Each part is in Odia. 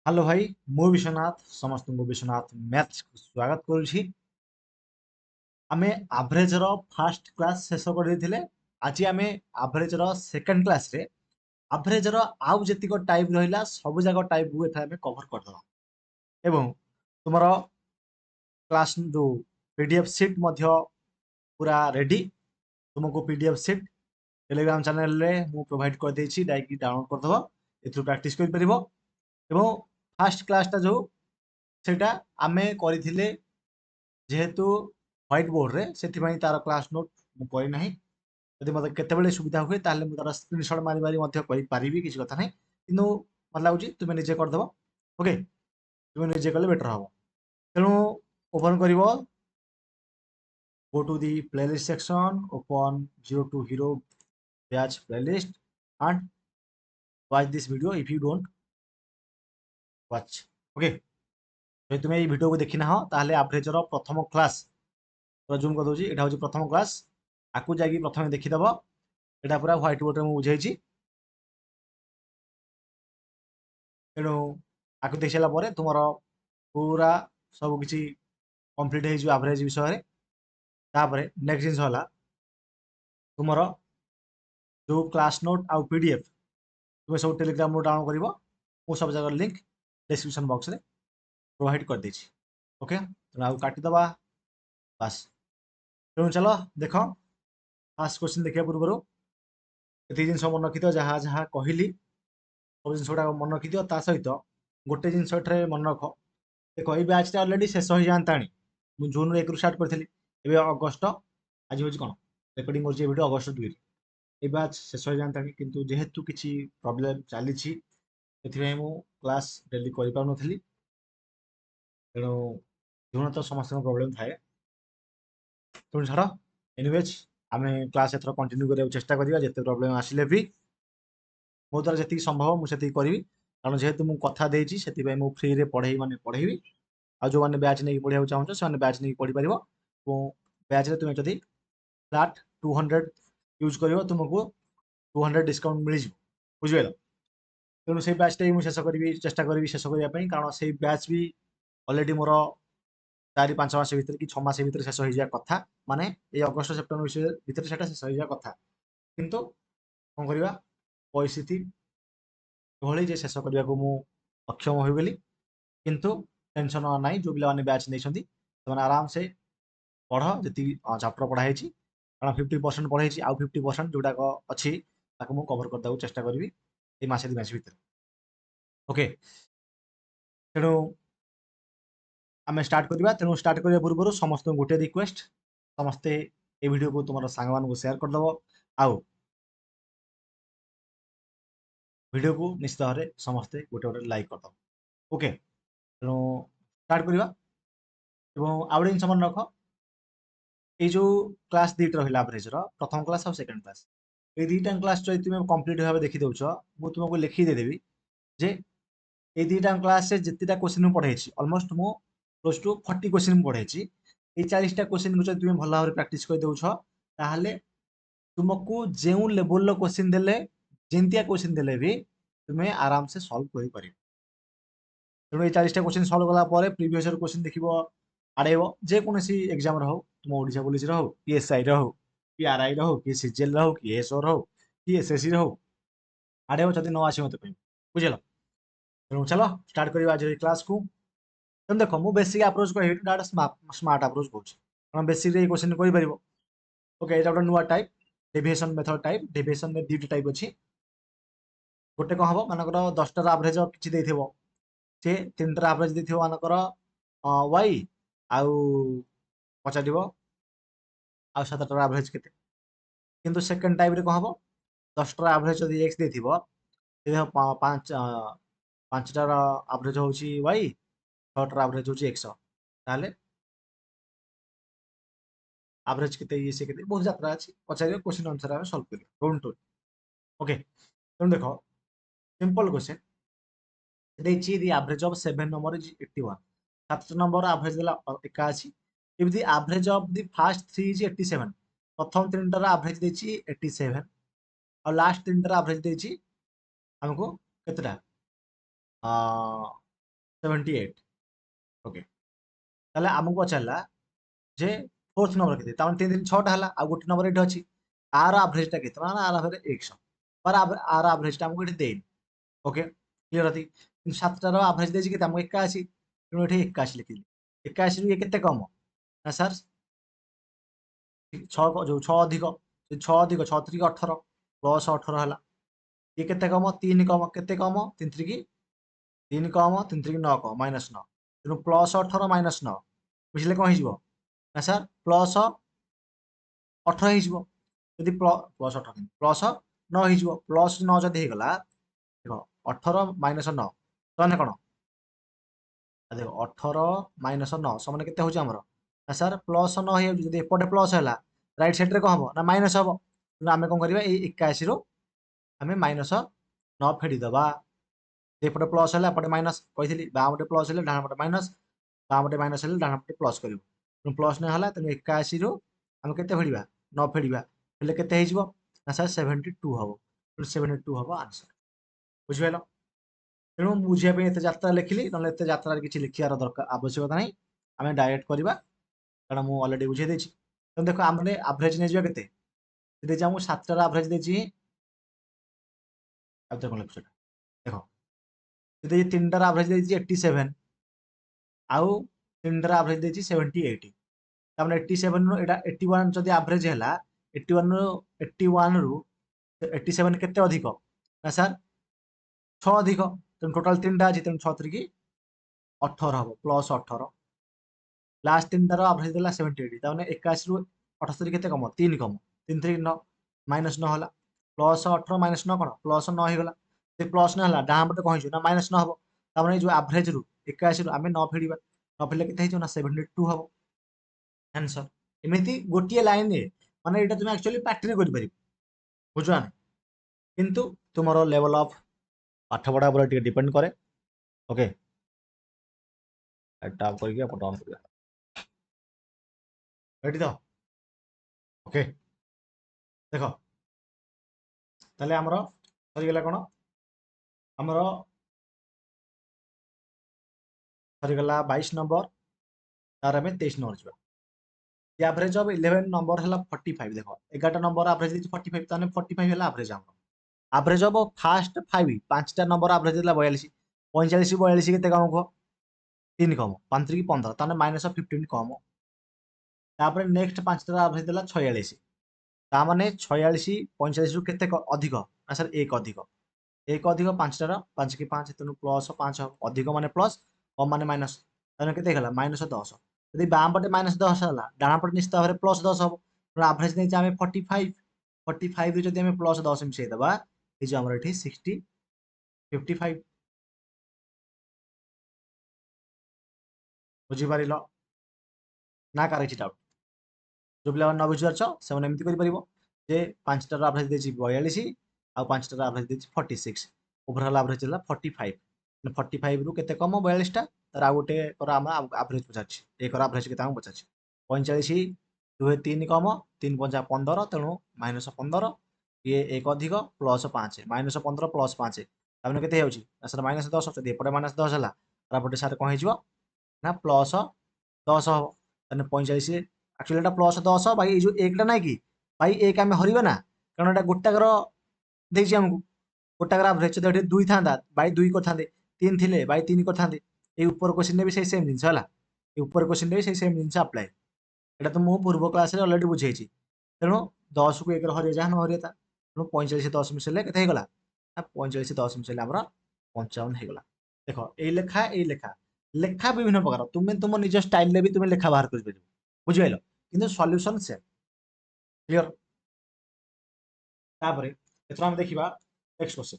हेलो भाई मु विश्वनाथ समस्त को विश्वनाथ मैथ्स को स्वागत करुछि। आमे एवरेज रो फर्स्ट क्लास शेष कर देथिले। आज आमे एवरेज रो सेकंड क्लास रे एवरेज रो आउ जेतिको टाइप रहिला सब जाक टाइप को एथा आमे कवर कर दबा एवं तुमरो क्लास जो पीडीएफ शीट मध्य पूरा रेडी। तुमको पीडीएफ शीट टेलीग्राम चैनल रे मु प्रोवाइड कर देछि, डायरेक्ट डाउनलोड कर दबो, एथु प्रैक्टिस कर परिबो। एवं फर्स्ट क्लास टा जो सेटा आमे करिथिले जेहेतु व्हाइट बोर्ड रे सेथिपाई तार क्लास नोट मु करि नाही। यदि मते केतेबेले सुविधा हुए ताले मु तार स्क्रीनशॉट मारि मारि मध्य करि पारिबि, किछि कथा नाही। किनु मते लाଗୁଛି तुमे निजे कर दबो। ओके, तुमे निजे कले बेटर हबो। तेणु open करिवो, go to the playlist section, open 02 hero batch playlist and watch this video if you don't watch. Okay, ଯଦି ତୁମେ ଏଇ ଭିଡ଼ିଓକୁ ଦେଖି ନାହ ତାହେଲେ ଆଭରେଜର ପ୍ରଥମ କ୍ଲାସ୍ ଜୁମ୍ କରିଦେଉଛି। ଏଇଟା ହେଉଛି ପ୍ରଥମ କ୍ଲାସ୍, ଆକୁ ଯାଇକି ପ୍ରଥମେ ଦେଖିଦେବ। ଏଇଟା ପୁରା ହ୍ୱାଇଟ୍ ବୋର୍ଡ଼ରେ ମୁଁ ବୁଝେଇଛି। ତେଣୁ ଆକୁ ଦେଖି ସାରିଲା ପରେ ତୁମର ପୁରା ସବୁ କିଛି କମ୍ପ୍ଲିଟ୍ ହେଇଯିବ ଆଭରେଜ ବିଷୟରେ। ତାପରେ ନେକ୍ସଟ ଜିନିଷ ହେଲା ତୁମର ଯେଉଁ କ୍ଲାସ୍ ନୋଟ୍ ଆଉ PDF ତୁମେ ସବୁ ଟେଲିଗ୍ରାମରୁ ଡାଉନଲୋଡ୍ କରିବ। ମୁଁ ସବୁ ଜାଗାର ଲିଙ୍କ୍ ଡେସ୍କ୍ରିପସନ୍ ବକ୍ସରେ ପ୍ରୋଭାଇଡ୍ କରିଦେଇଛି। ଓକେ, ତେଣୁ ଆଉ କାଟିଦେବା ବାସ୍। ତେଣୁ ଚାଲ ଦେଖ, ଫାର୍ଷ୍ଟ क्वेश्चन देखिया पूर्व ये जिन मन रखिथ जहाँ जहाँ कहली सब जिन गुड़ा मन रखिथ। ता सहित गोटे जिन मन रख, देख ये बैचटा अलरेडी शेष हो जाता। मुझे जून 1 स्टार्ट करी, अगस्ट आज हूँ कौन रेकर्डिंग कर अगस्ट 2 ये बैच शेष हो जाता। किंतु जेहेतु किसी प्रोब्लेम चली क्लास डेली कर पार नी, तेणु जून तो समस्त प्रोब्लेम थाए। तेणु छाड़, एनिवेज आम क्लास एथर कंटिन्यू करने चेष्टा करा। जिते प्रोब्लेम आसिले भी मो द्वारा जी संभव मुझे करी, कारण जेहेतु मुझे कथा देती से फ्री रे पढ़े माने पढ़ेबी। आ जो मैंने बैच नहीं पढ़ा चाहूँ से बैच नहीं पढ़ी पार। बैच रे तुम्हें जदि फ्लाट 200 यूज कर तुमको 200 डिस्काउंट मिल जाए, बुझिपाल। तेणु से बैचटा ही मुझे शेष करी, चेष्टा करी शेष करने, कारण से बैच भी अलरेडी मोर 4-5 मास भर कि 6 मास भर शेष हो जाए कथा, माने ये अगस्ट सेप्टेम्बर भर से शेष हो जाए कथा। किंतु कौन करवा, परिस्थिति भली जे शेष करने को मु अक्षम होगली। किंतु टेंशन ना, जो पे बैच नहीं आराम से पढ़ जी चैप्टर पढ़ाई, कारण 50% पढ़ाई, आउ 50% जोटाक अच्छी मुझे कवर करदे चेष्टा करी ये मसे 2 मास भर। ओके, तेणु आम स्टार्ट करवा। तेणु स्टार्ट करने पूर्व समस्त गोटे रिक्वेस्ट, समस्ते ये वीडियो को तुम सांग मान सेयार करदेव, आउ वीडियो को निश्चित भाव में समस्ते गोटे गोटे लाइक करदेव। ओके, तेणु स्टार्ट करवा। आउ गोटे जिन मन रख, ये जो क्लास दुईटा रहा एवरेज प्रथम क्लास और सेकेंड क्लास, ये दुईटा क्लास जो तुम कंप्लीट भाव देखी दौच, मुझे तुमको लिखी देदेवी जे ये दुईटा क्लास जितेटा क्वेश्चन पढ़ाई अलमोस्ट मु क्लोज टू 40 क्वेश्चन पढ़ाई। ये 40टा क्वेश्चन को जब तुम भल भाव प्राक्ट कर दौच, तुमको जो लेवल क्वेश्चन देले जमतिया क्वेश्चन देले भी तुम्हें आराम से सॉल्व कर पार। तेणु ये 40टा क्वेश्चन सॉल्व कला प्रीवियस क्वेश्चन देख आड़ेब, जेकोसी एग्जाम हो, तुम ओडिशा पुलिस हो कि एसआई हो कि आरआई हो कि सीजीएल हो कि एसओर हो कि एसएससी हो, आड़ेब जब न आस मत बुझल। तेणु चलो स्टार्ट करवा आज क्लास को। तेणु देख, मुझे बेसिक अप्रोच कह डाटा स्मार्ट अप्रोच कौन, कारण बेसिक क्वेश्चन कर। ओके, ये गोटे नुआ type deviation method type. Deviation में 2टी टाइप अच्छी। गोटे कौन हम मानकर 10टार एवरेज किसी सी 3टार एवरेज देथिबो मानकर वाई आउ पचार आउ 7टार एवरेज केते। किंतु सेकंड टाइप रे कौन हम 10टार एवरेज जदि एक्स देथिबो, 5टार एवरेज होची वाई, 6टार एवरेज होची एक्स, ताले एवरेज केते ये से केते बहुत यात्रा अछि। पचार क्वेश्चन आंसर आमे सॉल्व करियो डोंट टू। ओके, तुम देखो सिंपल क्वेश्चन देछि, the average of 7 number is 81। 7 number average देला 81। If the average of the first 3 is 87, प्रथम 3टार एवरेज देछि 87 और लास्ट 3टार एवरेज देछि हमको केतरा 78 ओके ताले आमको पचारला जे फोर्थ नंबर केते ताମାନେ 3 3 6टा हला आ गोटे नंबर एठी अछि आर एवरेज टा केते माने आर एवरेज 100 पर आर एवरेज टा हमको एठी देइन ओके क्लियर अछि किंतु 7टा रो एवरेज देछि केते हमको 81 तेणु एठी 81 लिखिली 81 रु ये केते कम ना सर 6 जो 6 अधिक 6 अधिक 6 3 18 प्लस 18 हला ये केते कम 3 कम केते कम 3 3 3 कम 3 3 9 कम माइनस 9 तेणु प्लस 18 माइनस 9 बुझिले कौन हिजिबो ना सर प्लस 18 हिजिबो जदि प्लस 18 प्लस 9 हिजिबो प्लस 9 जदि हेगला देखो 18 माइनस 9 समान कौन देखो 18 माइनस 9 समान केते होची हमर ना सर प्लस 9 हे जदि एपटे प्लस हैला राइट साइड रे कौन हबो ना माइनस हबो तेणु आमे कोन करबा ए 81 रो आमे माइनस 9 फेडी दबा एपटे प्लस हैला एपटे माइनस कहिथिली बा पटे प्लस हैले डाहा पटे माइनस बा पटे माइनस हैले डाहा पटे प्लस करिवो तेणु प्लस नै हला तेणु 81 रो आमे केते फेडिबा 9 फेडिबा हेले केते हिजिबो ना सर 72 हबो तेणु 72 हबो आंसर बुझिपाइलो तेणु बुझिया पे एते यात्रा लिखिली नले एते यात्रा किछि लिखियार दरकार आवश्यकता नै आमे डायरेक्ट करबा कारण मु ऑलरेडी बुझे देछि तो देखो हमने एवरेज नै जिबा केते दे जे हमु 7 टा एवरेज देछि अब देखो लिखछ देखो ଯଦି 3ଟାର ଆଭରେଜ ଦେଇଛି 87 ଆଉ 3ଟାର ଆଭରେଜ ଦେଇଛି 78 ତାମାନେ 87 ରୁ ଏଟା 81 ଯଦି ଆଭରେଜ ହେଲା 81 ରୁ 87 କେତେ ଅଧିକ ନା ସାର୍ 6 ଅଧିକ ତେଣୁ ଟୋଟାଲ 3ଟା ଅଛି ତେଣୁ 6 3 18 ହବ ପ୍ଲସ 18 ଲାଷ୍ଟ 3ଟାର ଆଭରେଜ ଦେଲା 78 ତାମାନେ 81 ରୁ 78 କେତେ କମ 3 କମ 3 3 9 ମାଇନସ 9 ହେଲା ପ୍ଲସ 18 ମାଇନସ 9 କଣ ପ୍ଲସ 9 ହେଇଗଲା ସେ ପ୍ଲସ 9 ହେଲା ଡାହାଣ ପଟେ କଣ ହେଇଯିବ ନା ମାଇନସ 9 ହବ ତାମାନେ ଯୋଉ ଆଭରେଜ ରୁ 81 ରୁ ଆମେ 9 ଫେଡ଼ିବା 9 ଫେଡ଼ିଲେ କେତେ ହେଇଯିବ ନା 72 ହବ आंसर एमिति गोटिए लाइन रे माने एटा तुम एक्चुअली पार्टी रे करि परिबो बुझवा किंतु तुमरो लेवल ऑफ पाठ पढ़ा पर टिके डिपेंड करे ओके एटा करके अपन ऑन करिया रेडी तो ओके देखो ताले हमरो सरी गेला कोन हमरो सरी गेला 22 नंबर तार हमें 23 नंबर जबा एवरेज ऑफ 11 नंबर हला 45 देखो 11 नंबर एवरेज दी 45 ताने 45 हला एवरेज हमरो एवरेज ऑफ फास्ट 5 पांचटा नंबर एवरेज देला 42 45 42 केते कम को 3 कम 5 3 15 ताने माइनस 15 कम तापर नेक्स्ट पांचटा एवरेज देला 46 ता माने 46 45 रु केते अधिक ना सर 1 अधिक 1 अधिक 5 टा 5 की 5 तेनु प्लस 5 अधिक माने प्लस कम माने माइनस ताने केते गला माइनस 10 यदि बाम पटे माइनस 10 हला डाना पटे निश्चित भाବରେ प्लस 10 हबो तो एवरेज नै आमे 45 45 रे जदि आमे प्लस 10 मिसै दबा ए जे हमर एठी 60 55 बुझी पारिलो ना कार अछि डाउट जो पिला न बुझिपारछ ସେମାନେ ଏମିତି କରିପାରିବ ଯେ 5ଟାର ଆଭରେଜ ଦେଇଛି 42 ଆଉ 5ଟାର ଆଭରେଜ ଦେଇଛି 46 ଓଭରଅଲ୍ ଆଭରେଜ ହେଲା 45 ମାନେ 45 ରୁ କେତେ କମ 42 ଟା ତାର ଆଉ ଗୋଟେ କର ଆମ ଆଭରେଜ ପଚାରିଛି ଏକର ଆଭରେଜ କେତେ ଆମକୁ ପଚାରିଛି 45 ଦୁହେ 3 କମ 3 ପଞ୍ଚା 15 ତେଣୁ ମାଇନସ 15 ଇଏ 1 ଅଧିକ ପ୍ଲସ 5 ମାଇନସ 15 ପ୍ଲସ 5 ତାମାନେ କେତେ ହେଉଛି ନା ସାର୍ ମାଇନସ 10 ଯଦି ଏପଟେ ମାଇନସ 10 ହେଲା ତାପଟେ ସାର୍ କଣ ହେଇଯିବ ନା ପ୍ଲସ 10 ହବ ତାହେଲେ 45 एक्चुअली एटा प्लस 10 भाई ए जो 1 टा नै कि भाई 1 आमे हरिबा ना कारण एटा गोटाकर देछि हमकु गोटाकर एवरेज तो एठी 2 थांदा भाई 2 करथांदे 3 थिले भाई 3 करथांदे ए ऊपर क्वेश्चन ने भी सेम जिंस हला ए ऊपर क्वेश्चन ने भी सेम जिंस अप्लाई एटा तो मु पूर्व क्लास रे ऑलरेडी बुझेछि तेणु 10 को 1 रे हरिया जा न हरियाता तेणु 45 10 मिसले केते हे गला ना 45 10 मिसले हमरा 55 हे गला देखो ए लेखा लेखा विभिन्न प्रकार तुमे तुम निज स्टाइल ले भी तुमे लेखा बाहर कर परिबो बुझिपाइलो किंतु सॉल्यूशन सेम क्लियर तापरे एथरा हम देखिबा next question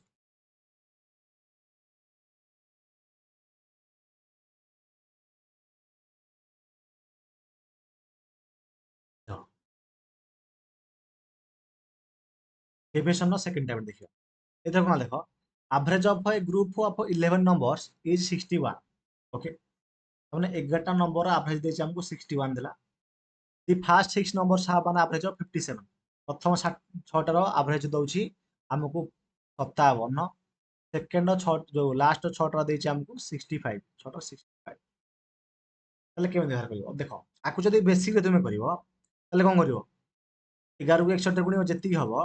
deviation no second time देखिबा एथरा कोन देखो average of a group of 11 numbers is 61 okay हमने 11 टा नंबर एवरेज देछि हमको 61 देला the first 6 numbers have an average of 57 प्रथम 6 टारो एवरेज दउछि हमको 57 सेकेंड जो लास्ट 6टा देछि हमको 65 6टा 65 ताले केमे बाहर करियो देख आकु जदी बेसिक रे तुमे करिवो ताले कोन करिवो 11 को 61 रे गुणियो जेति हबो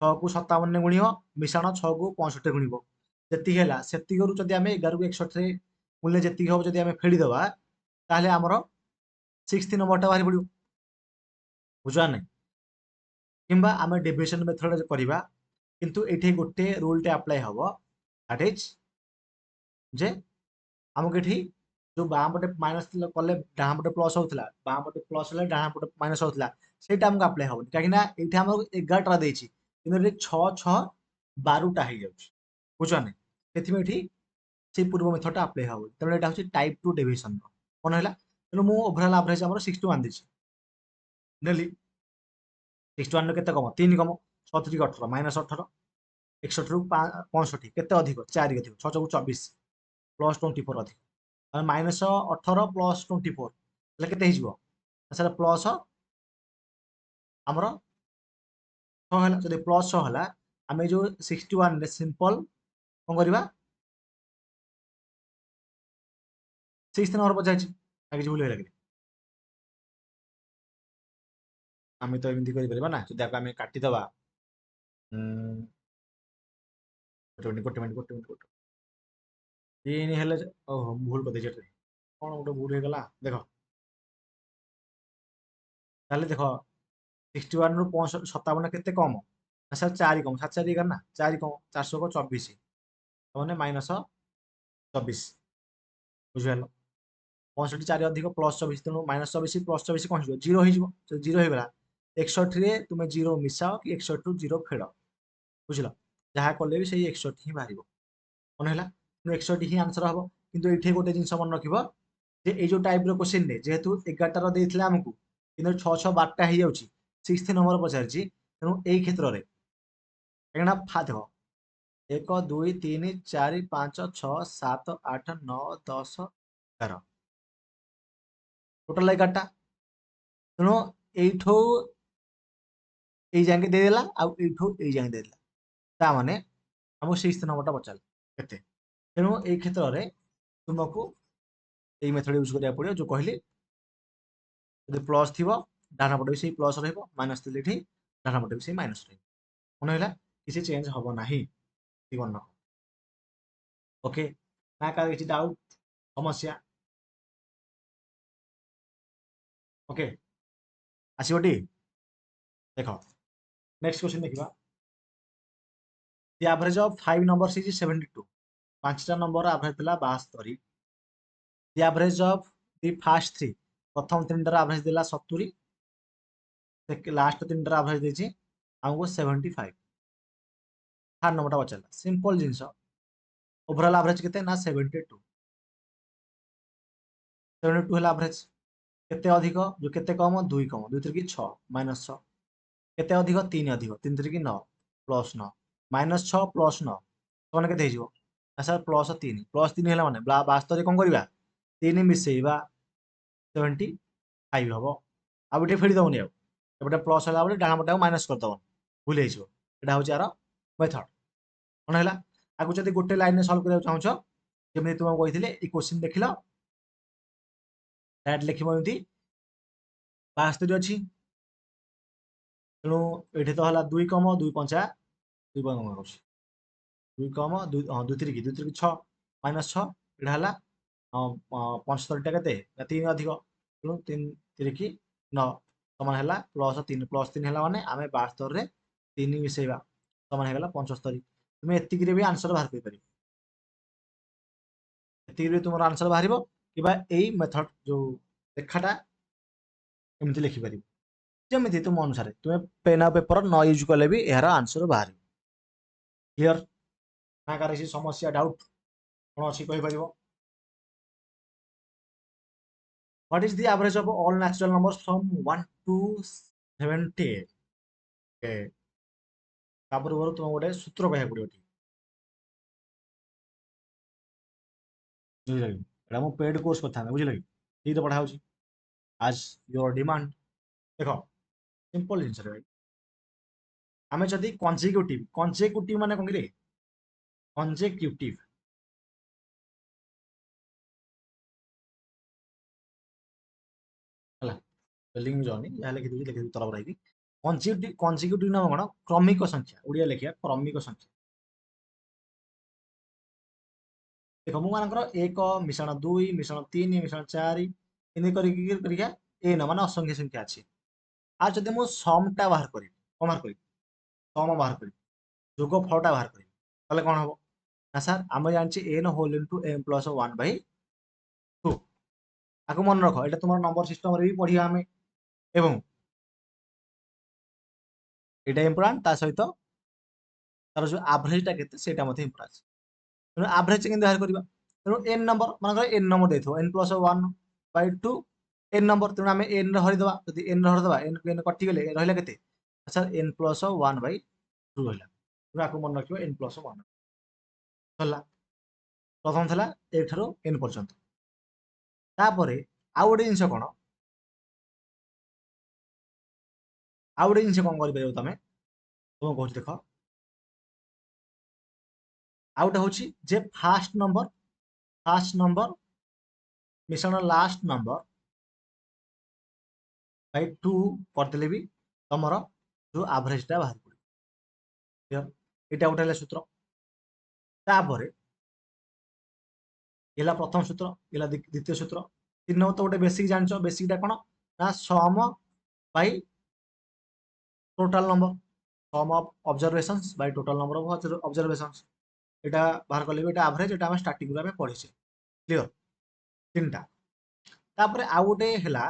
6 को 57 रे गुणियो मिश्रण 6 को 65 रे गुणिबो जेति हैला सेति करू जदी हमें 11 को 61 रे गुणले जेति हबो जदी हमें फेडी दबा ताले हमरो 6th नंबर टा बाहर पडियो बुझा नै किंबा आमे डिविजन मेथड करिबा किंतु एठी गोटे रूल टे अप्लाई हबो दैट इज जे हमको एठी जो बाम पटे माइनस कले डाहां पटे प्लस होतला बाम पटे प्लस हले डाहां पटे माइनस होतला सेटा हमको अप्लाई हबो काकि ना एठी हमको 11 टा देछि किंतु एठी 6 6 12 टा हे जाउछि बुझा नै सेथि में एठी से पूर्व मेथड टा अप्लाई हबो तने एटा होछि टाइप 2 डिविजन कोन हैला तने मु ओवरऑल एवरेज हमरो 61 देछि नेली 61 रे केते कम 3 कम 36 18 माइनस 18 61 रु 65 केते अधिक 4 अधिक 6 को 24 प्लस 24 अधिक माइनस 18 प्लस 24 हेले केते हिजबो सेटा प्लस हमरो 6 हला जदि प्लस 6 हला आमे जो 61 रे सिंपल कोन करबा 6 नंबर पचाइछि आगे भूल हेला कि आमे तो एमिति करि परबा ना जदि आमे काटि दबा ଗୋଟେ ମିନିଟ ତିନି ହେଲେ ଓହୋ ଭୁଲ କରିଦେଇଛି ଏଠାରେ କଣ ଗୋଟେ ଭୁଲ ହେଇଗଲା ଦେଖ ତାହେଲେ ଦେଖ 61 ରୁ 57 କେତେ କମ ସାର୍ 4 କମ 7 4 ଏଗାର ନା 4 କମ 400 କୁ 24 ମାନେ ମାଇନସ 24 ବୁଝିପାରିଲ 65 4 ଅଧିକ ପ୍ଲସ 24 ତେଣୁ ମାଇନସ 24 ପ୍ଲସ 24 କଣ ହେଇଯିବ 0 ହେଇଯିବ ଯଦି 0 ହେଇଗଲା 61 ରେ ତୁମେ 0 ମିଶାଅ କି 61 ରୁ 0 ଫେଡ଼ ବୁଝିଲ ଯାହା କଲେ ବି ସେଇ 61 ହିଁ ବାହାରିବ କଣ ହେଲା 61 ହିଁ आंसर हबो किंतु एठी गोटे जिंस मन रखिबो जे ए जो टाइप रो क्वेश्चन ने जेहेतु 11 टा देइथिले हमकु किंतु 6 6 12 टा हे जाउची 6th नंबर पचारची तेनु एई क्षेत्र रे एगना फा देखो 1 2 3 4 5 6 7 8 9 10 11 टोटल 11 टा तेनु एइठो एई जांगे दे देला आ एइठो एई जांगे दे देला ता माने हमो 6th नंबर टा पचाल केते तेनु एई क्षेत्र रे तुमको এই মেথড ইউজ করা পড়িব जो कहली যদি প্লস থিব ডানা পটে সেই প্লস রহিব মাইনাস থিলে এଠି ডানা পটে সেই মাইনাস রহিব মনে হলা কিছু চেঞ্জ হব ନାହିଁ জীবন ओके ना का କିଛି डाउट समस्या ओके आसीबटी देखो नेक्स्ट क्वेश्चन देखिबा the average of 5 numbers is 72 पांचटा नंबर एवरेज थिला 72 the average of the first 3 प्रथम तीनटार एवरेज देला 70 लास्ट तीनटार एवरेज देछि हमको 75 थर्ड नंबर टा बचला सिंपल जिंस ओवरऑल एवरेज केते ना 72 72 हला एवरेज केते अधिक जो केते कम 2 कम 2 3 की 6 माइनस 6 केते अधिक 3 अधिक 3 3 की 9 प्लस 9 माइनस 6 प्लस 9 कोन केते हिजो सर प्लस 3 हला माने वास्तव रे कोन करबा 3 मिसेइबा 75 हबो आ बेटे फेडी दउनी आ एबटे प्लस हला बेले डाहा पटा माइनस कर दबो भूल हिजो एटा होची आरो मेथड कोन हला आगु जदी गोटे लाइन में सॉल्व करिया चाहछो जेमे तुम कहिथिले ई क्वेश्चन देखिलो डायरेक्ट लिखिबो एमती 72 अछि तेणु एठी तो हला 2 कम 2 पंचा 2 कम होछि 2 कम 2 2 3 की 6 माइनस 6 एटा हला 75 टा केते 3 अधिक तेणु 3 3 की 9 समान हला प्लस 3 हला माने आमे 72 रे 3 मिसेइबा समान हेगला 75 तुमे एतिकी रे भी आंसर बाहर कर परिबो एतिकी रे तुमर आंसर बाहरिबो किबा एई मेथड जो लेखाटा एमति लिखि परिबो जेमिति तुम अनुसार तुमे पेन आ पेपर न यूज कले भी एहार आंसर बाहर क्लियर ना कार समस्या डाउट कोन अछि कहि परिबो what is the average of all natural numbers from 1 to 70 के तापर वर तुम गोटे सूत्र कहया पड़ियो बुझिल कि एटा मो पेड कोर्स कथा बुझिल कि ई तो पढ़ा होची आज योर डिमांड देखो सिंपल जिंस रे भाई आमे जदी कन्सेक्यूटिव माने कोन रे consecutive ହେଲା ସ୍ପେଲିଂ ଜର୍ନି ଯାହା ଲେଖିଦେବି ତରବର ହେଇକି consecutive ନାମ କ'ଣ କ୍ରମିକ ସଂଖ୍ୟା ଓଡ଼ିଆ ଲେଖିବା କ୍ରମିକ ସଂଖ୍ୟା ଦେଖ ମୁଁ ମାନଙ୍କର 1 ମିଶାଣ 2 ମିଶାଣ 3 ମିଶାଣ 4 ଏମିତି କରିକା n ମାନେ ଅସଂଖ୍ୟ ସଂଖ୍ୟା ଅଛି ଆଉ ଯଦି ମୁଁ ସମ୍ ଟା ବାହାର କରିବି କ'ଣ ବାହାର କରିବି ସମ ବାହାର କରିବି ଯୋଗଫଳଟା ବାହାର କରିବି ତାହେଲେ କ'ଣ ହବ ନା ସାର୍ ଆମେ ଜାଣିଛେ n whole into m plus 1/2 ଆକୁ ମନେ ରଖ ଏଇଟା ତୁମର ନମ୍ବର ସିଷ୍ଟମରେ ବି ପଢିବା ଆମେ ଏବଂ ଏଇଟା ଇମ୍ପୋର୍ଟାଣ୍ଟ ତା ସହିତ ତାର ଯୋଉ ଆଭରେଜଟା କେତେ ସେଇଟା ମଧ୍ୟ ଇମ୍ପୋର୍ଟାଣ୍ଟ ତେଣୁ ଆଭରେଜ କେମିତି ବାହାର କରିବା ତେଣୁ n ନମ୍ବର ମନେକର n ନମ୍ବର ଦେଇଥିବ n ପ୍ଲସ୍ 1/2 n ନମ୍ବର ତେଣୁ ଆମେ n ରେ ହରିଦେବା ଯଦି n ରେ ହରିଦେବା n କୁ n କଟିଗଲେ ରହିଲା କେତେ ସାର୍ n ପ୍ଲସ୍ 1/2 ରହିଲା ତେଣୁ ଆକୁ ମନେ ରଖିବ n ପ୍ଲସ୍ 1 ହେଲା ପ୍ରଥମ ଥିଲା a ଠାରୁ n ପର୍ଯ୍ୟନ୍ତ ତାପରେ ଆଉ ଗୋଟେ ଜିନିଷ କ'ଣ ଆଉ ଗୋଟେ ଜିନିଷ କ'ଣ କରିପାରିବ ତମେ କହୁଛି ଦେଖ ଆଉ ଗୋଟେ ହଉଛି ଯେ ଫାଷ୍ଟ ନମ୍ବର ମିଶାଣ ଲାଷ୍ଟ ନମ୍ବର ବାଇ 2 କରିଦେଲେ ବି ତମର ଯୋଉ ଆଭରେଜଟା ବାହାରି ପଡିବ ଏଇଟା ଗୋଟେ ହେଲା ସୂତ୍ର ତାପରେ ହେଲା ପ୍ରଥମ ସୂତ୍ର ହେଲା ଦ୍ୱିତୀୟ ସୂତ୍ର 3 ନମ୍ବର ତ ଗୋଟେ ବେସିକ ଜାଣିଛ ବେସିକଟା କ'ଣ ନା ସମ ବାଇ ଟୋଟାଲ ନମ୍ବର ସମ ଅଫ ଅବଜରଭେସନ୍स ବାଇ ଟୋଟାଲ ନମ୍बर ଅଫ ଅବଜରଭେସନ୍स এটা ବାହାର କଲେ ବି ଏଟା ଆଭରେଜ ଏଟା ଆମେ ଷ୍ଟାର୍ଟିଂରୁ ଆମେ ପଢିଛେ କ୍ଲିୟର ତିନିଟା ତାପରେ ଆଉ ଗୋଟେ ହେଲା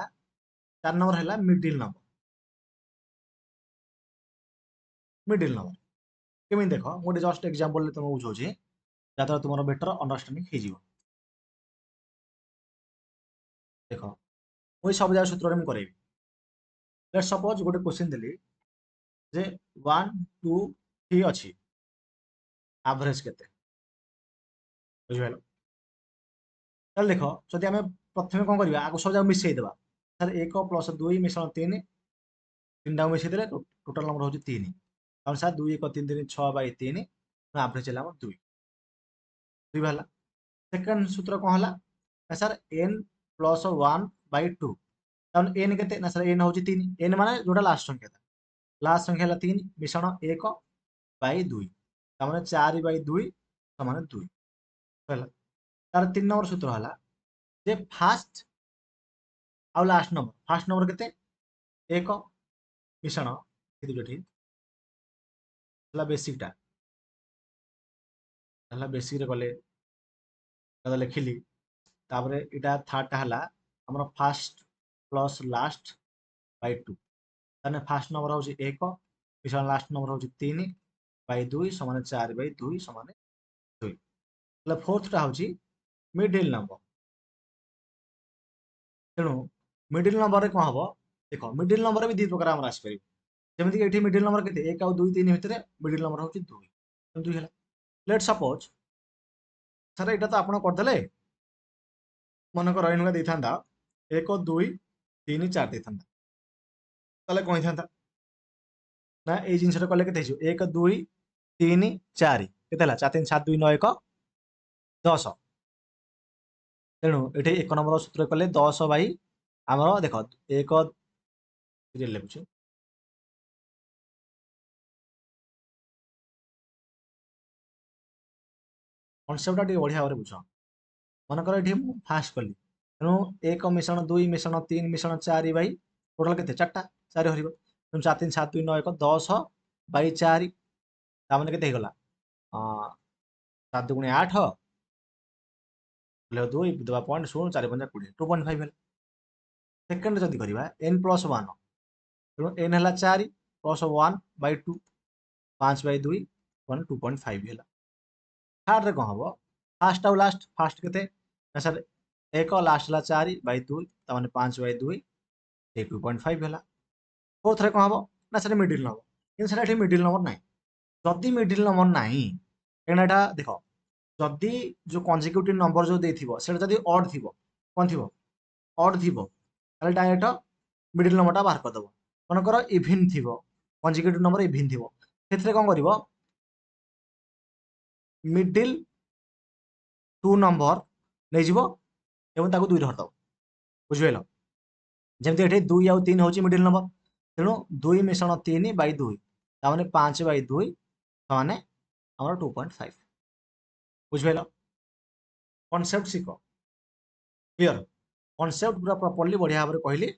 4 ନମ୍ବର ହେଲା ମିଡିଲ ନମ୍ବର କେମିତି ଦେଖ ମୁଁ ଗୋଟେ ଜଷ୍ଟ ଏକ୍ସାମ୍ପଲ ତୁମକୁ ବୁଝାଉଛି ଯାହାଦ୍ୱାରା ତୁମର ବେଟର ଅଣ୍ଡରଷ୍ଟାଣ୍ଡିଂ ହେଇଯିବ ଦେଖ ମୁଁ ଏଇ ସବୁ ଯାକ ସୂତ୍ରରେ ମୁଁ କରେଇବି ଲେଟ୍ସ ସପୋଜ ଗୋଟେ क्वेश्चन ଦେଲି ଯେ 1 2 3 ଅଛି ଆଭରେଜ କେତେ ବୁଝିପାରିଲ ତାହେଲେ ଦେଖ ଯଦି ଆମେ ପ୍ରଥମେ କ'ଣ କରିବା ଆକୁ ସବୁ ଯାକ ମିଶେଇ ଦେବା ସାର୍ 1 ପ୍ଲସ୍ 2 ମିଶାଣ 3 ତିନିଟାକୁ ମିଶେଇ ଦେଲେ ଟୋଟାଲ ନମ୍ବର ହେଉଛି 3 କାରଣ ସାର୍ 2 1 3 3 6/3 ଆଭରେଜ ହେଲା ଆମର 2 ବାହାରିଲା ସେକେଣ୍ଡ ସୂତ୍ର କ'ଣ ହେଲା ନା ସାର୍ n ପ୍ଲସ୍ 1/2 କାରଣ n କେତେ ନା ସାର୍ n ହେଉଛି 3 n ମାନେ ଯୋଉଟା ଲାଷ୍ଟ ସଂଖ୍ୟା ହେଲା 3 ମିଶାଣ 1/2 ତାମାନେ 4/2 ସମାନ 2 ହେଲା ତାର 3 ନମ୍ବର ସୂତ୍ର ହେଲା ଯେ ଫାଷ୍ଟ ଆଉ ଲାଷ୍ଟ ନମ୍ବର ଫାଷ୍ଟ ନମ୍ବର କେତେ 1 ମିଶାଣ ଏଠି ହେଲା ବେସିକଟା ହେଲା ବେସିକରେ ଗଲେ ଲେଖିଲି ତାପରେ ଏଇଟା ଥାର୍ଡଟା ହେଲା ଆମର ଫାଷ୍ଟ ପ୍ଲସ୍ ଲାଷ୍ଟ ବାଇ 2 ତାହେଲେ ଫାଷ୍ଟ ନମ୍ବର ହେଉଛି 1 ମିଶାଣ ଲାଷ୍ଟ ନମ୍ବର ହେଉଛି 3/2 ସମାନ 4/2 ସମାନ 2 ତାହେଲେ ଫୋର୍ଥଟା ହେଉଛି ମିଡିଲ ନମ୍ବର ତେଣୁ ମିଡିଲ ନମ୍ବରରେ କ'ଣ ହବ ଦେଖ ମିଡିଲ ନମ୍ବର ବି 2 ପ୍ରକାର ଆମର ଆସିପାରିବ ଯେମିତିକି ଏଠି ମିଡିଲ ନମ୍ବର କେତେ 1 ଆଉ 2 3 ଭିତରେ ମିଡିଲ ନମ୍ବର ହେଉଛି 2 ହେଲା ଲେଟ୍ ସପୋଜ ସାର୍ ଏଇଟା ତ ଆପଣ କରିଦେଲେ ମନେକର ଏଇନୁକା ଦେଇଥାନ୍ତା 1 2 3 4 ଦେଇଥାନ୍ତା ତାହେଲେ କ'ଣ ହେଇଥାନ୍ତା ନା ଏଇ ଜିନିଷଟା କଲେ କେତେ ହେଇଯିବ 1 2 3 4 କେତେ ହେଲା 4 3 7 2 9 1 10 ତେଣୁ ଏଠି 1 ନମ୍ବର ସୂତ୍ର କଲେ 10 ବାଇ ଆମର ଦେଖ 1 ଲେଖୁଛି କନସେପ୍ଟଟା ଟିକେ ବଢିଆ ଭାବରେ ବୁଝ ମନେକର ଏଠି ମୁଁ ଫାଷ୍ଟ କଲି ତେଣୁ 1 ମିଶାଣ 2 ମିଶାଣ 3 ମିଶାଣ 4 ବାଇ ଟୋଟାଲ କେତେ 4ଟା 4 ହରିବ ତେଣୁ 4 3 7 2 9 1 10/4 ତାମାନେ କେତେ ହେଇଗଲା 7 2 8 2 ଦେବା ପଏଣ୍ଟ 0 4 5 20 2.5 ହେଲା ସେକେଣ୍ଡ ଯଦି କରିବା n ପ୍ଲସ୍ 1 ତେଣୁ n ହେଲା 4 ପ୍ଲସ୍ 1/2 5/2 2.5 ହେଲା থার্ডরে କ'ଣ ହବ ଫାଷ୍ଟ ଆଉ ଲାଷ୍ଟ ଫାଷ୍ଟ କେତେ ନା ସାର୍ 1 ଲାଷ୍ଟ ହେଲା 4/2 ତାମାନେ 5/2 2.5 ହେଲା ଫୋର୍ଥରେ କ'ଣ ହବ ନା ସାର୍ ମିଡିଲ ନମ୍ବର କିନ୍ତୁ ସାର୍ ଏଠି ମିଡିଲ ନମ୍ବର ନାହିଁ ଯଦି ମିଡିଲ ନମ୍ବର ନାହିଁ କାହିଁକିନା ଏଇଟା ଦେଖ ଯଦି ଯୋଉ କନଜିକ୍ୟୁଟିଭ ନମ୍ବର ଯୋଉ ଦେଇଥିବ ସେଟା ଯଦି ଅଡ୍ ଥିବ କ'ଣ ଥିବ ଅଡ୍ ଥିବ ତାହେଲେ ଡାଇରେକ୍ଟ ମିଡିଲ ନମ୍ବରଟା ବାହାର କରିଦେବ ମନେକର ଇଭିନ୍ ଥିବ କନଜିକ୍ୟୁଟିଭ ନମ୍ବର ଇଭିନ୍ ଥିବ ସେଥିରେ କ'ଣ କରିବ ମିଡିଲ 2 ନମ୍ବର ନେଇଯିବ ଏବଂ ତାକୁ 2 ରେ ହଟାଉ। ବୁଝିପାରିଲ? ଯେମିତି ଏଠି 2 ଆଉ 3 ହେଉଛି ମିଡିଲ ନମ୍ବର, ତେଣୁ 2 ମିଶ୍ରଣ 3 ବାଇ 2 ତାମାନେ 5 ବାଇ 2 ସମାନେ ଆମର 2.5। ବୁଝିପାରିଲ? କନସେପ୍ଟ ଶିଖ। କ୍ଲିୟର? କନସେପ୍ଟ ପୁରା ପ୍ରପରଲି ବଢିଆ ଭାବରେ କହିଲି,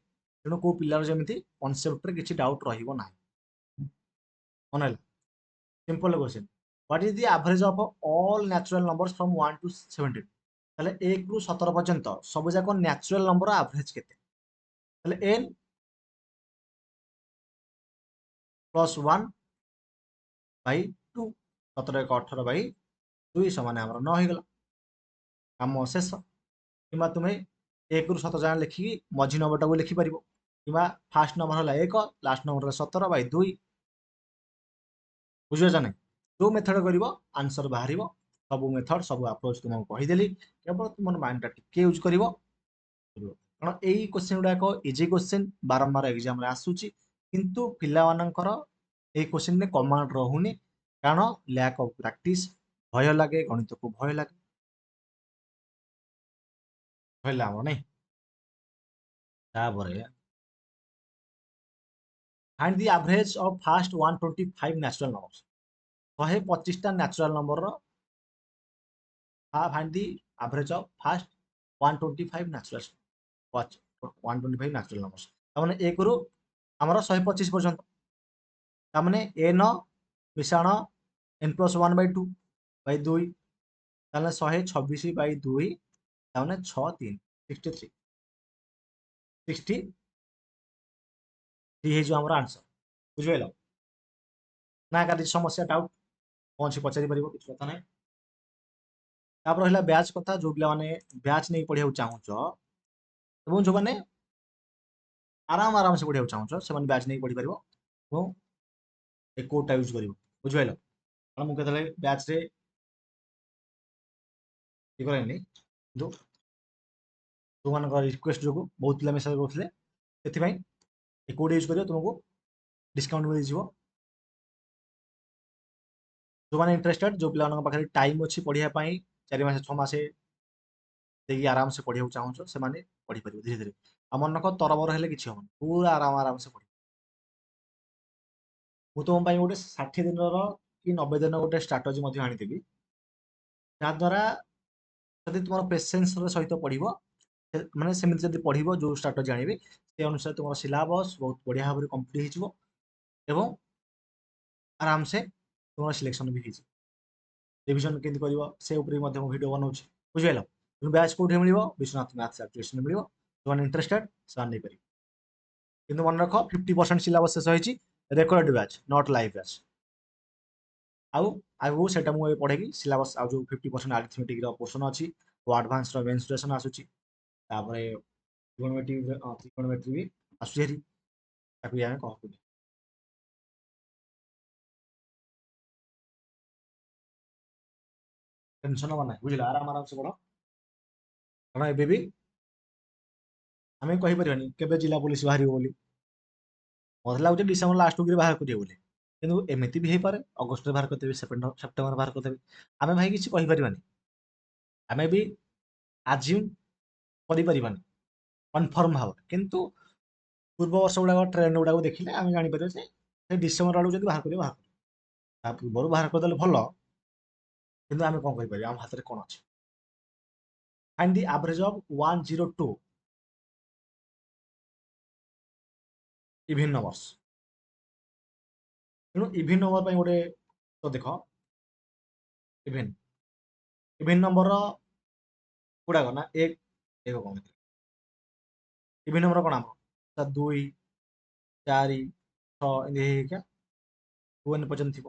ତେଣୁ କୋଉ ପିଲାର ଯେମିତି କନସେପ୍ଟରେ କିଛି ଡାଉଟ୍ ରହିବ ନାହିଁ। ମନେ ହେଲା? Simple question, what is the average of all natural numbers from 1 to 17? ତାହେଲେ 1 ରୁ 17 ପର୍ଯ୍ୟନ୍ତ ସବୁ ଯାକ ନ୍ୟାଚୁରାଲ ନମ୍ବର ଆଭରେଜ କେତେ? ତାହେଲେ n ପ୍ଲସ୍ 1 ବାଇ 2, 17 ଏକ 18 ବାଇ 2 ସମାନେ ଆମର 9 ହେଇଗଲା, କାମ ଶେଷ। କିମ୍ବା ତୁମେ 1 ରୁ 7 ଯାଏଁ ଲେଖିକି ମଝି ନମ୍ବରଟାକୁ ଲେଖିପାରିବ, କିମ୍ବା ଫାଷ୍ଟ ନମ୍ବର ହେଲା 1, ଲାଷ୍ଟ ନମ୍ବର ହେଲା 17 ବାଇ 2। ବୁଝିପାରୁଛ ନାହିଁ? ଯୋଉ ମେଥଡ଼ କରିବ ଆନ୍ସର ବାହାରିବ। ସବୁ ମେଥଡ଼ ସବୁ ଆପ୍ରୋଚ୍ ତୁମକୁ କହିଦେଲି, କେବଳ ତୁମର ମାଇଣ୍ଡଟା ଟିକେ ୟୁଜ୍ କରିବ। କାରଣ ଏଇ କ୍ୱେଶ୍ଚନ ଗୁଡାକ ଇଜି କ୍ୱେଶ୍ଚନ, ବାରମ୍ବାର ଏକ୍ଜାମରେ ଆସୁଛି, କିନ୍ତୁ ପିଲାମାନଙ୍କର ଏଇ କ୍ୱେଶ୍ଚନରେ କମାଣ୍ଡ ରହୁନି, କାରଣ ଲ୍ୟାକ୍ ଅଫ୍ ପ୍ରାକ୍ଟିସ। ଭୟ ଲାଗେ, ଗଣିତକୁ ଭୟ ଲାଗେ, ହେଲା ଆମର ନାଇଁ। ତାପରେ find the average of first 125 natural numbers. 125टा natural number find the average of first 125 natural 125 natural numbers. तामाने 1 ରୁ ଆମର 125 ପର୍ଯ୍ୟନ୍ତ, तामाने n ମିଶାଣ n + 1 बाई 2 बाई 2, तामाने 126 बाई 2, तामाने 6 3 63 हे जो हमर आंसर। बुझिबेल ना? का समस्या डाउट कौन से पचारि परिबो, किछ कथा नै। तापर रहिला बैच कथा, जो पिला माने बैच नै पढियाउ चाहूछ ଏବଂ जो माने आराम से पढियाउ चाहूछ से माने बैच नै पढि परिबो ଏବଂ ए कोडटा यूज करिवो। बुझिबेल? कारण मु केतले बैच रे इ करेनि, जो तुमनकर रिक्वेस्ट जो बहुत पिला मेसेज करथले, सेति भाई ए कोड यूज करियो, तुमको डिस्काउंट मिल जिवो। जो माने इंटरेस्टेड, जो पिला पाखे टाइम अच्छी पढ़िया 4 मास 6 मास देखिए आराम से पढ़िया चाहूँ से माने पढ़ी पारिबो धीरे धीरे। आ मन रख तरबर हेले किछि होबो, पूरा आराम से पढ़ी। मु तुम ପାଇଁ ଗୋଟେ 60 ଦିନର କି 90 ଦିନର ଗୋଟେ ଷ୍ଟ୍ରାଟେଜି ମଧ୍ୟ ଆଣିଦେବି, ଯାହା ଦ୍ୱାରା ଯଦି ତୁମର ପେସେନ୍ସର ସହିତ ପଢିବ, ମାନେ ସେମିତି ଯଦି ପଢିବ, ଯୋଉ ଷ୍ଟ୍ରାଟେଜି ଆଣିବି ସେ ଅନୁସାରେ ତୁମର ସିଲାବସ୍ ବହୁତ ବଢିଆ ଭାବରେ କମ୍ପ୍ଲିଟ୍ ହେଇଯିବ ଏବଂ आराम से तुमର ସିଲେକ୍ସନ ବି ହେଇଯିବ। ରିଭିଜନ କେମିତି କରିବ ସେ ଉପରେ ମଧ୍ୟ ମୁଁ ଭିଡ଼ିଓ ବନଉଛି। ବୁଝିପାରିଲ? ତେଣୁ ବ୍ୟାଚ୍ କୋଉଠି ମିଳିବ? ବିଶ୍ୱନାଥ ମ୍ୟାଥ୍ସ ଆପ୍ଲିକେସନରେ ମିଳିବ। ଯୋଉମାନେ ଇଣ୍ଟରେଷ୍ଟେଡ୍ ସେମାନେ ନେଇପାରିବେ। କିନ୍ତୁ ମନେ ରଖ 50% ସିଲାବସ୍ ଶେଷ ହେଇଛି, record batch not live batch. ଆଉ ଆଗକୁ ସେଟା ମୁଁ ଏବେ ପଢେଇବି ସିଲାବସ୍। ଆଉ ଯୋଉ 50% ଆରିଥମେଟିକ୍ ର ପୋର୍ସନ ଅଛି, ଓ ଆଡଭାନ୍ସ ର ମେନ୍ସୁରେସନ ଆସୁଛି, ତାପରେ ଟ୍ରିଗୋନୋମେଟ୍ରି ବି ଆସୁଛି ହେରି, ତାକୁ ବି ଆମେ କହିବୁ। ଟେନସନ ହବ ନାହିଁ, ବୁଝିଲ? ଆରାମ ସେ ପଢ, କାରଣ ଏବେ ବି ଆମେ କହିପାରିବାନି କେବେ ଜିଲ୍ଲା ପୋଲିସ ବାହାରିବ ବୋଲି। ମତେ ଲାଗୁଛି ଡିସେମ୍ବର ଲାଷ୍ଟ ୱିକରେ ବାହାର କରିବେ ବୋଲି, କିନ୍ତୁ ଏମିତି ବି ହେଇପାରେ ଅଗଷ୍ଟରେ ବାହାର କରିଦେବେ, ସେପ୍ଟେମ୍ବର ବାହାର କରିଦେବେ। ଆମେ ଭାଇ କିଛି କହିପାରିବାନି, ଆମେ ବି ଆଜ୍ୟୁମ୍ କରିପାରିବାନି କନଫର୍ମ ଭାବରେ। କିନ୍ତୁ ପୂର୍ବ ବର୍ଷ ଗୁଡାକ ଟ୍ରେଣ୍ଡ ଗୁଡାକୁ ଦେଖିଲେ ଆମେ ଜାଣିପାରିବା ଯେ ସେ ଡିସେମ୍ବର ଆଡକୁ ଯଦି ବାହାର କରିବେ ବାହାର କରିବେ। ତା ପୂର୍ବରୁ ବାହାର କରିଦେଲେ ଭଲ, କିନ୍ତୁ ଆମେ କଣ କରିପାରିବା? ଆମ ହାତରେ କଣ ଅଛି? Find the average of 102 even numbers. ତେଣୁ ଇଭିନ୍ ନମ୍ବର ପାଇଁ ଗୋଟେ ତ ଦେଖ, ଇଭିନ୍ ଇଭିନ୍ ନମ୍ବର ଗୁଡାକ ନା ଏକ କଣ ଇଭିନ୍ ନମ୍ବର କଣ ଆମର 2 4 6 ଏମିତି ହେଇକା 2n ପର୍ଯ୍ୟନ୍ତ ଥିବ।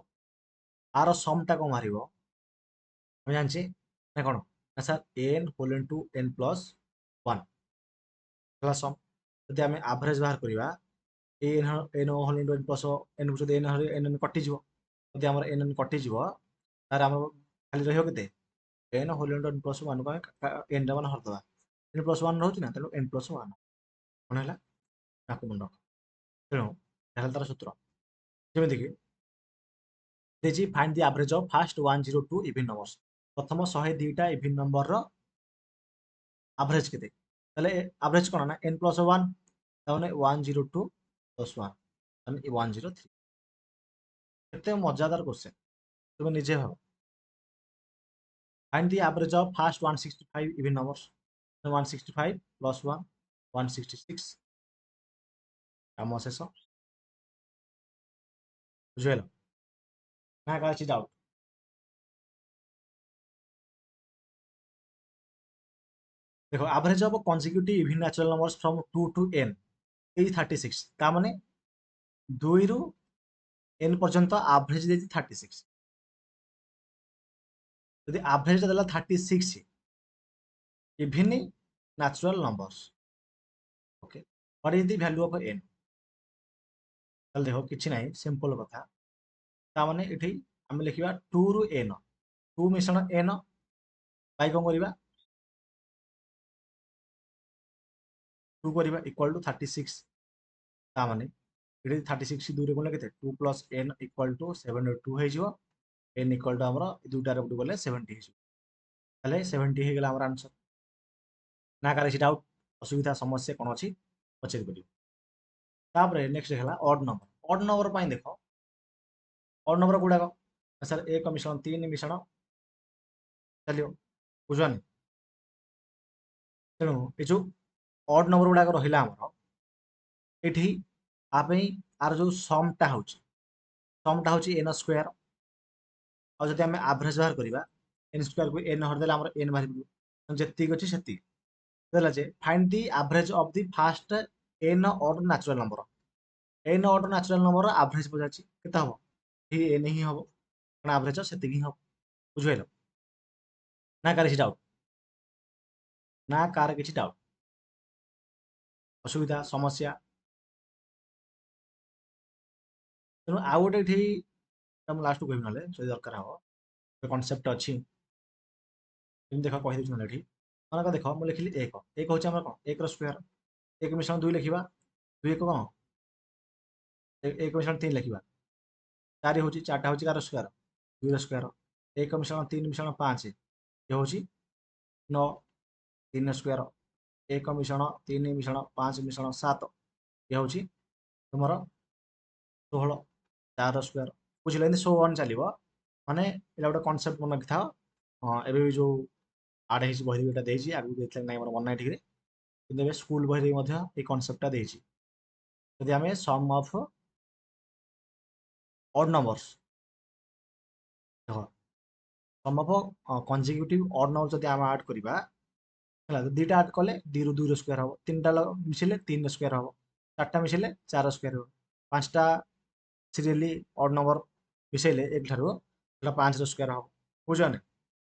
ଆର ସମ୍ ଟା କଣ ବାହାରିବ ଆମେ ଜାଣିଛେ ନା କଣ? ନା sir n whole into n plus 1 ହେଲା ସମ୍। ଯଦି ଆମେ ଆଭରେଜ ବାହାର କରିବା, n whole into n plus n ଯଦି n କଟିଯିବ, ଯଦି ଆମର n କଟିଯିବ, ତାହେଲେ ଆମର ଖାଲି ରହିବ କେତେ? n whole into n plus 1 କୁ ଆମେ n ଟା ମାନେ ହରିଦବା, n ପ୍ଲସ୍ 1 ରହୁଛି ନା, ତେଣୁ n ପ୍ଲସ୍ 1 କଣ ହେଲା? ତାକୁ ମନେ ରଖ। ତେଣୁ ଏହା ତାର ସୂତ୍ର, ଯେମିତିକି ଦେଇଛି find the average of first 102 even numbers. ପ୍ରଥମ 102ଟା ଇଭିନ୍ ନମ୍ବରର ଆଭରେଜ କେତେ? ତାହେଲେ ଆଭରେଜ କ'ଣ ନା n ପ୍ଲସ୍ 1, ତାମାନେ 102 ପ୍ଲସ୍ 1 ତାମାନେ 103। କେତେ ମଜାଦାର କ୍ୱେଶ୍ଚନ, ତୁମେ ନିଜେ ଭାବ। Find the average of first 165 even numbers. 165 plus 1 166। କାମ ଶେଷ। ବୁଝିପାରିଲ ନା କାହାର କିଛି ଡାଉଟ୍? देखो average of consecutive even natural numbers from 2 to n एई 36 ता माने 2 रु n पर्यंत एवरेज देती 36। यदि एवरेज देला 36 even natural numbers, okay, what is the value of n? चल देखो किछि नाही, सिंपल कथा। ता माने एठी हम लिखिबा 2 रु n, 2 मिश्रण n बाय कोन करिबा 2 करिबा इक्वल टू 36। ता माने एठी 36 दूर कोन केते 2 प्लस n इक्वल टू 72 हे जिवो। n इक्वल टू हमरो दुटा रे बोले 70 हे जिवो। ताले 70 हे गेला हमर आंसर। ना कार କିଛି डाउट असुविधा समस्या कोन अछि पचेर करियो। तापरे नेक्स्ट देखला ऑड नंबर। ऑड नंबर पाई देखो ऑड नंबर गुडा को सर 1 मिश्रण 3 मिश्रण चलियो बुझवानी। तेणु ए जो ऑड नंबर गुडा रहिला हमर एठी आपे आर जो सम टा होची n स्क्वायर। और जदि हमें एवरेज बाहर करिबा n स्क्वायर को n हर देला हमर n बाहर पड़ो जत्ती अछि सेती देला जे find the average of the first n odd natural number. n odd natural number average पजाची केता हो ही n ही हो कारण एवरेज सेती ही हो। बुझिलो ना कार କିଛି डाउट? ना कार କିଛି डाउट असुविधा समस्या? तेणु आउ गोटे एठी हम लास्ट को कहबी नले जदि दरकार हो कॉन्सेप्ट अछि देखो कहि दिछु एठी मानक देखो मु लिखिली 1 1 होची हमर कोन 1 रो स्क्वायर 1 मिश्रण 2 लिखिबा 2 1 कोन 1 मिश्रण 3 लिखिबा 4 होची 4 टा होची कार स्क्वायर 2 रो स्क्वायर 1 मिश्रण 3 मिश्रण 5 ये होची 9 3 स्क्वायर 1 मिश्रण 3 मिश्रण 5 मिश्रण 7 ये होची तुमरो 16 4 स्क्वायर। बुझिले एंदी 100 चलिबो माने एला गोटे कांसेप्ट मन रखिथा। एबे भी जो आड हेसी बहि बेटा देछि आगु देखले नै हमर मन नै ठीक रे किंतु एबे स्कूल बहि रे मध्य ए कांसेप्ट ता देछि यदि हमें सम ऑफ ऑड नंबर्स देखो सम ऑफ कंसेक्यूटिव ऑड नंबर जदि हम ऐड करिबा हला दुटा ऐड कले 2 रु 2 रो स्क्वायर हो 3टा मिसिले 3 रो स्क्वायर हो 4टा मिसिले 4 रो स्क्वायर हो 5टा सीरियली ऑड नंबर मिसेले एक ठारो एटा 5 रो स्क्वायर हो। बुझाने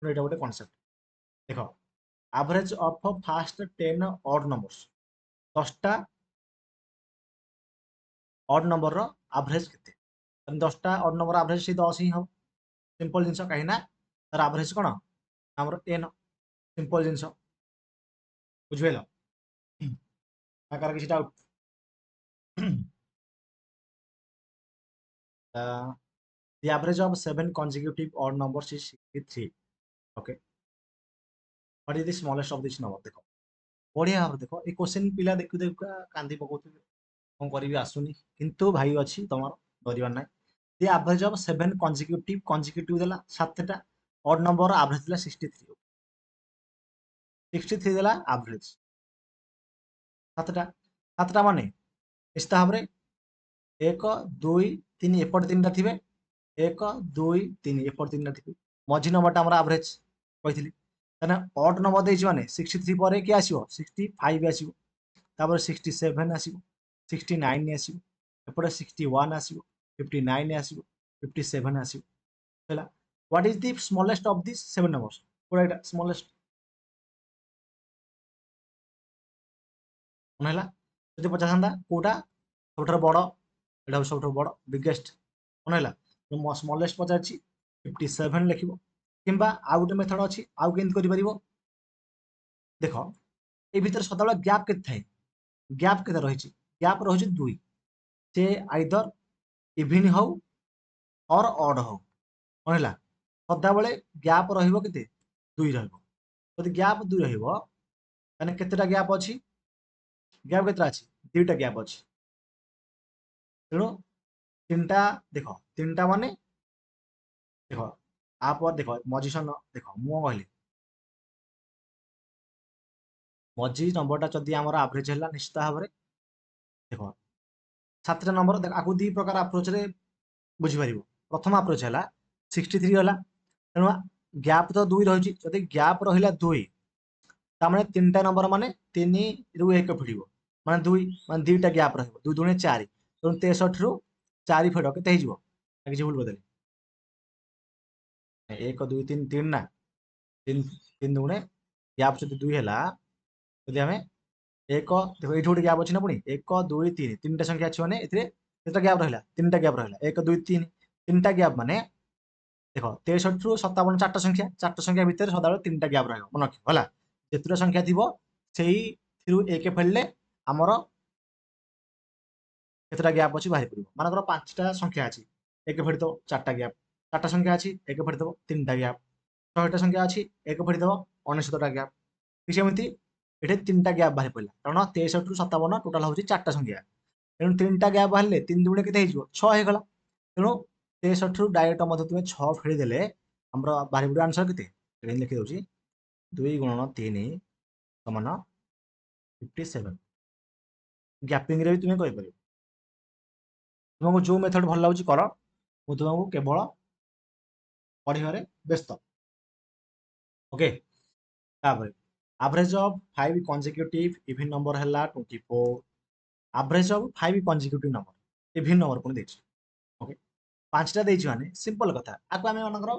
एटा गोटे कांसेप्ट देखो average of first 10 odd numbers 10टा ऑड नंबर रो एवरेज केते 10टा ऑड नंबर एवरेज से 10 ही हो। सिंपल जिंस कहीं ना तार एवरेज कोन हमर n सिंपल जिंस बुझिलो आकार किसी doubt? The average of 7 consecutive odd numbers is 63. Okay. What is the smallest of this number? देखो बढ़िया भाव देखो ए क्वेश्चन पिला देखु देखु कांदी पकोथिबे कोन करिवि आसुनी किंतु भाई अछि तमर डरिबार नै। The average of 7 consecutive देला 7टा odd number average देला 63 63 देला average 7टा माने निश्चित भाव रे 1 2 3 एपट 3टा थिबे 1 2 3 एपट 3टा थिबे मझी नंबरटा हमर एवरेज कहिथिली ताने ऑड नंबर देछि माने 63 परे के आसीबो 65 आसीबो तापर 67 आसीबो 69 आसीबो एपटे 61 आसीबो 59 आसीबो 57 आसीबो हैला। What is the smallest of this 7 numbers कोडा एटा स्मॉलेस्ट कोन हैला जदि पचासंदा कोडा सबठर बड़ एटा सबठर बड़ बिगेस्ट कोन हैला तो स्मॉलेस्ट पचाछि 57 लिखिबो किंबा आ गुटे मेथड अछि आउ केंत करि परिबो देखो ए भीतर सदाबेला गैप केते थाए गैप केते रहिछि गैप रहिछि 2 से आइदर इवन हो और ऑड हो କ'ଣ ହେଲା ସଦାବେଳେ ଗ୍ୟାପ୍ ରହିବ କେତେ 2 ରହିବ। ଯଦି ଗ୍ୟାପ୍ 2 ରହିବ ତାହେଲେ କେତେଟା ଗ୍ୟାପ୍ ଅଛି ଗ୍ୟାପ୍ କେତେଟା ଅଛି 2ଟା ଗ୍ୟାପ୍ ଅଛି। ତେଣୁ 3ଟା ଦେଖ 3ଟା ମାନେ ଦେଖ ଆପରେ ଦେଖ ମଝି ସନ ଦେଖ ମୁଁ କ'ଣ କହିଲି ମଝି ନମ୍ବରଟା ଯଦି ଆମର ଆଭରେଜ ହେଲା ନିଶ୍ଚିତ ଭାବରେ ଦେଖ 7ଟା ନମ୍ବର ଦେଖ ଆକୁ 2 ପ୍ରକାର ଆପ୍ରୋଚରେ ବୁଝିପାରିବ। ପ୍ରଥମ ଆପ୍ରୋଚ ହେଲା 63 ହେଲା ତେଣୁ ଗ୍ୟାପ୍ ତ 2 ରହିଛି ଯଦି ଗ୍ୟାପ୍ ରହିଲା 2 ତାମାନେ 3ଟା ନମ୍ବର ମାନେ 3 ରୁ 1 ଫେଡ଼ିବ ମାନେ 2 ମାନେ 2ଟା ଗ୍ୟାପ୍ ରହିବ 2 ଦୁଣେ 4 ତେଣୁ 63 ରୁ 4 ଫେଡ଼ କେତେ ହେଇଯିବ କିଛି ଭୁଲ କରିଦେଲି 1 2 3 3 ନା 3 ଦୁଣେ ଗ୍ୟାପ୍ ଯଦି 2 ହେଲା ଯଦି ଆମେ 1 ଦେଖ ଏଇଠି ଗୋଟେ ଗ୍ୟାପ୍ ଅଛି ନା ପୁଣି 1 2 3 3ଟା ସଂଖ୍ୟା ଅଛି ମାନେ ଏଥିରେ କେତେଟା ଗ୍ୟାପ୍ ରହିଲା 3ଟା ଗ୍ୟାପ୍ ରହିଲା 1 2 3 3ଟା ଗ୍ୟାପ୍ ମାନେ ଦେଖ 63 ରୁ 57 4ଟା ସଂଖ୍ୟା ଭିତରେ ସଦାବେଳେ 3ଟା ଗ୍ୟାପ୍ ରହିବ ମନେ ରଖିବ ହେଲା ଯେତେଟା ସଂଖ୍ୟା ଥିବ ସେଇଥିରୁ 1 ଫେଳିଲେ ଆମର କେତେଟା ଗ୍ୟାପ୍ ଅଛି ବାହାରି ପଡ଼ିବ ମାନେକର 5ଟା ସଂଖ୍ୟା ଅଛି 1 ଫେଡ଼ିଦେବ 4ଟା ଗ୍ୟାପ୍ 4ଟା ସଂଖ୍ୟା ଅଛି 1 ଫେଡ଼ିଦେବ 3ଟା ଗ୍ୟାପ୍ 100ଟା ସଂଖ୍ୟା ଅଛି 1 ଫେଡ଼ିଦେବ 69ଟା ଗ୍ୟାପ୍ ଠିକ୍ ସେମିତି ଏଠି 3ଟା ଗ୍ୟାପ୍ ବାହାରି ପଡ଼ିଲା କାରଣ 63 ରୁ 57 ଟୋଟାଲ୍ ହେଉଛି 4ଟା ସଂଖ୍ୟା ତେଣୁ 3ଟା ଗ୍ୟାପ୍ ବାହାରିଲେ 3 ଦୁଗୁଣେ କେତେ ହେଇଯିବ 6 ହେଇଗଲା ତେଣୁ 63 ରୁ ଡାଇରେକ୍ଟ ମଧ୍ୟ ତୁମେ 6 ଫେଳିଦେଲେ ଆମର ବାହାରି ପଡ଼ିବ ଆନ୍ସର କେତେ ଏଠି ଲେଖିଦେଉଛି 2 ଗୁଣନ 3 ସମାନ 57 ଗ୍ୟାପିଂରେ ବି ତୁମେ କହିପାରିବ ତୁମକୁ ଯେଉଁ ମେଥଡ଼ ଭଲ ଲାଗୁଛି କର ମୁଁ ତୁମକୁ କେବଳ ପଢ଼ିବାରେ ବ୍ୟସ୍ତ ଓକେ ତାପରେ average of 5 consecutive even number ହେଲା 24 average of 5 consecutive number even number ପୁଣି ଦେଇଛି ଓକେ 5ଟା ଦେଇଛି ମାନେ ସିମ୍ପଲ କଥା ଆକୁ ଆମେ ମାନଙ୍କର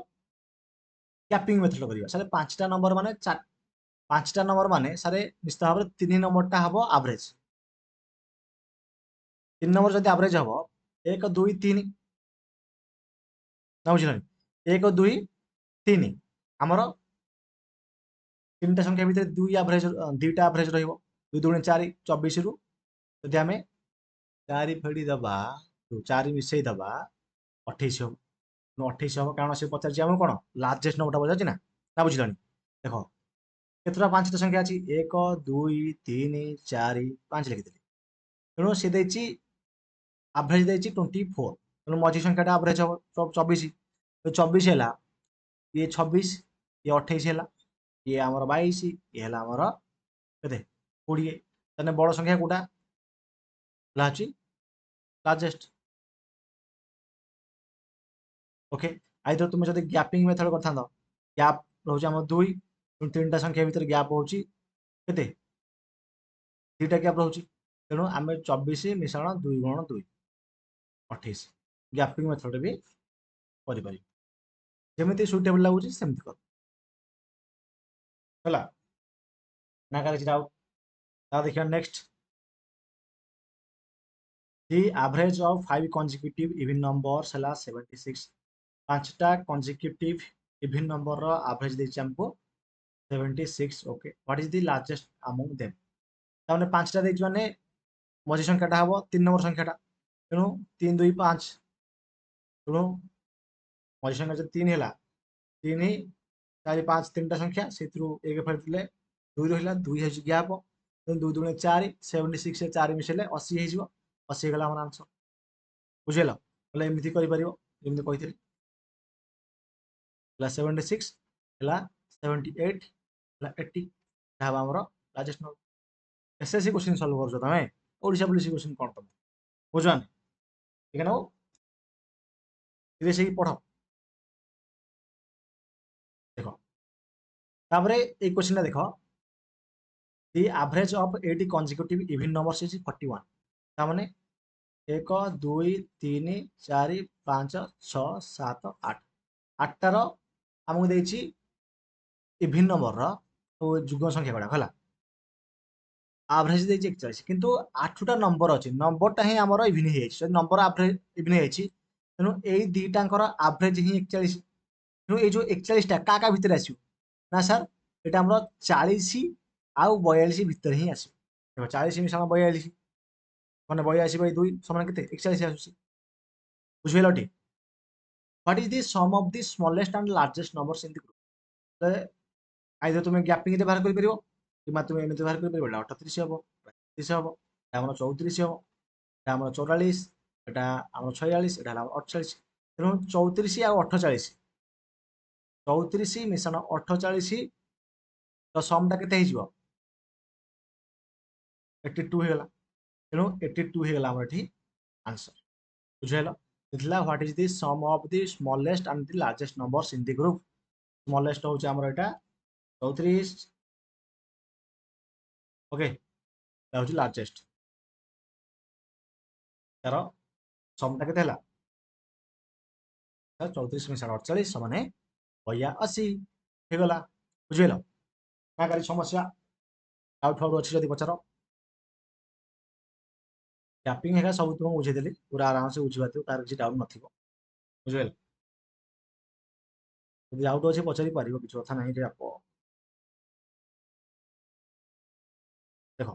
କ୍ୟାପିଂ ମେଥଡ଼ କରିବା ସାରେ 5ଟା ନମ୍ବର ମାନେ 5ଟା ନମ୍ବର ମାନେ ସାରେ ନିଶ୍ଚିତ ଭାବରେ 3 ନମ୍ବରଟା ହବ ଆଭରେଜ 3 ନମ୍ବର ଯଦି ଆଭରେଜ ହବ 1 2 3 ନା ବୁଝିଲନି 1 2 3 ଆମର 3ଟା ସଂଖ୍ୟା ଭିତରେ 2ଟା ଆଭରେଜ ରହିବ 2 ଦୁଗୁଣେ 4 24 ରୁ ଯଦି ଆମେ 4 ଫେଡ଼ି ଦେବା 4 ମିଶେଇ ଦେବା 28 ହବ 28 ହବ କାରଣ ସେ ପଚାରିଛି ଆମକୁ କ'ଣ ଲାର୍ଜେଷ୍ଟ ନମ୍ବରଟା ପଚାରିଛି ନା ବୁଝିଲନି ଦେଖ କେତେଟା 5ଟା ସଂଖ୍ୟା ଅଛି 1 2 3 4 5 ଲେଖିଦେଲି ତେଣୁ ସେ ଦେଇଛି ଆଭରେଜ ଦେଇଛି 24 ତେଣୁ ମଝି ସଂଖ୍ୟାଟା ଆଭରେଜ ହବ 24 24 ହେଲା ଇଏ 26 ଇଏ 28 ହେଲା ଇଏ ଆମର 22 ଇଏ ହେଲା ଆମର କେତେ 20 ତାହେଲେ ବଡ଼ ସଂଖ୍ୟା କୋଉଟା ହେଲା ଲାର୍ଜେଷ୍ଟ ଓକେ ଆଇଦର ତୁମେ ଯଦି ଗ୍ୟାପିଂ ମେଥଡ଼ କରିଥାନ୍ତ ଗ୍ୟାପ୍ ରହୁଛି ଆମର 2 3ଟା ସଂଖ୍ୟା ଭିତରେ ଗ୍ୟାପ୍ ହେଉଛି କେତେ 2ଟା ଗ୍ୟାପ୍ ରହୁଛି ତେଣୁ ଆମେ 24 ମିଶାଣ 2 ଗୁଣନ 2 28 ଗ୍ୟାପିଂ ମେଥଡ଼ ବି କରିପାରିବ ଯେମିତି ସୁଇଟେବଲ୍ ଲାଗୁଛି ସେମିତି କର ହେଲା ନା କାହାର କିଛି ଡାଉଟ୍ ତା ଦେଖିବା next The average of 5 consecutive even numbers ହେଲା 76 5ଟା consecutive even number ର average ଦେଇଛି ଆମକୁ 76 okay what is the largest among them ତାମାନେ 5ଟା ଦେଇଛି ମାନେ ମଝି ସଂଖ୍ୟାଟା ହବ 3 ନମ୍ବର ସଂଖ୍ୟାଟା ତେଣୁ 3 2 5 ତେଣୁ ମଝି ସଂଖ୍ୟା ଯଦି 3 ହେଲା 3 4 5 3ଟା ସଂଖ୍ୟା ସେଥିରୁ 1 ଫେରିଥିଲେ 2 ରହିଲା 2 ହେଇଛି ଗ୍ୟାପ୍ ତେଣୁ 2 ଦୁଗୁଣେ 4 76 ରେ 4 ମିଶେଇଲେ 80 ହେଇଯିବ 80 ହେଇଗଲା ଆମର ଆନ୍ସର ବୁଝିଲ ବୋଲେ ଏମିତି କରିପାରିବ ଯେମିତି କହିଥିଲି ହେଲା 76 ହେଲା 78 ହେଲା 80 ଏହା ହେବ ଆମର largest number SSC question solve କରୁଛ ତମେ ଓଡ଼ିଶା ପୋଲିସ କ୍ୱେଶ୍ଚିନ୍ କ'ଣ ତମେ ବୁଝୁନି ठीक है ना वो धीरे से ही पढ़ देखो तापरे ए क्वेश्चन टा देखो the average of 8 consecutive even numbers is 41 ता माने 1 2 3 4 5 6 7 8 8टार आमको देछि इवन नंबर रो तो जुग्म संख्या गुड़ा हला एवरेज देछि 41 किंतु 8टा नंबर अछि नंबरटा ही हमर इवन हे छै नंबर एवरेज इवन हे छै तेनु एई दीटांकर एवरेज ही 41 तेणु ये जो 41टा का भितर आसो ना सर ये आम 40 आउ 42 भितर ही आस 40 मिशाण 42 मैंने 82 2 समान के 41 आस बुझेल T What is the sum of the smallest and largest numbers in the group? Either ତୁମେ ଗ୍ୟାପିଂରେ ବାହାର କରିପାରିବ କିମ୍ବା ତୁମେ ଏମିତି ବାହାର କରିପାରିବ। ଏଇଟା 38 ହେବ, 33 ହେବ, ଏଇଟା ଆମର 34 ହେବ, ଏଇଟା ଆମର 44, ଏଇଟା ଆମର 46, ଏଇଟା ହେଲା 48। ତେଣୁ 34 ଆଉ 48, 34 ମିଶାଣ 48 ର ସମଟା କେତେ ହେଇଯିବ? 82 ହେଇଗଲା। ତେଣୁ 82 ହେଇଗଲା ଆମର ଏଠି ଆନ୍ସର। ବୁଝିହେଲା? ଥିଲା what is the sum of the smallest and the largest numbers in the group. Smallest ହଉଛି ଆମର ଏଇଟା 34, ଓକେ, এটা হচ্ছে লার্জেস্ট। তার সমটা কেতে ହେଲା? 34 ମିଶାଣ 48 ସମାନେ 82 ହେଇଗଲା। ବୁଝିହେଲା? ନା କାଲି ସମସ୍ୟା ଡାଉଟ୍ ଫାଉଟ୍ ଅଛି ଯଦି ପଚାର। ଟ୍ୟାପିଂ ହେକା ସବୁ ତୁମକୁ ବୁଝେଇଦେଲି, ପୁରା ଆରାମସେ ବୁଝିପାରୁଥିବ, ତାର କିଛି ଡାଉଟ୍ ନଥିବ। ବୁଝିହେଲା? ଯଦି ଡାଉଟ୍ ଅଛି ପଚାରି ପାରିବ, କିଛି କଥା ନାହିଁ। ଯେ ଦେଖ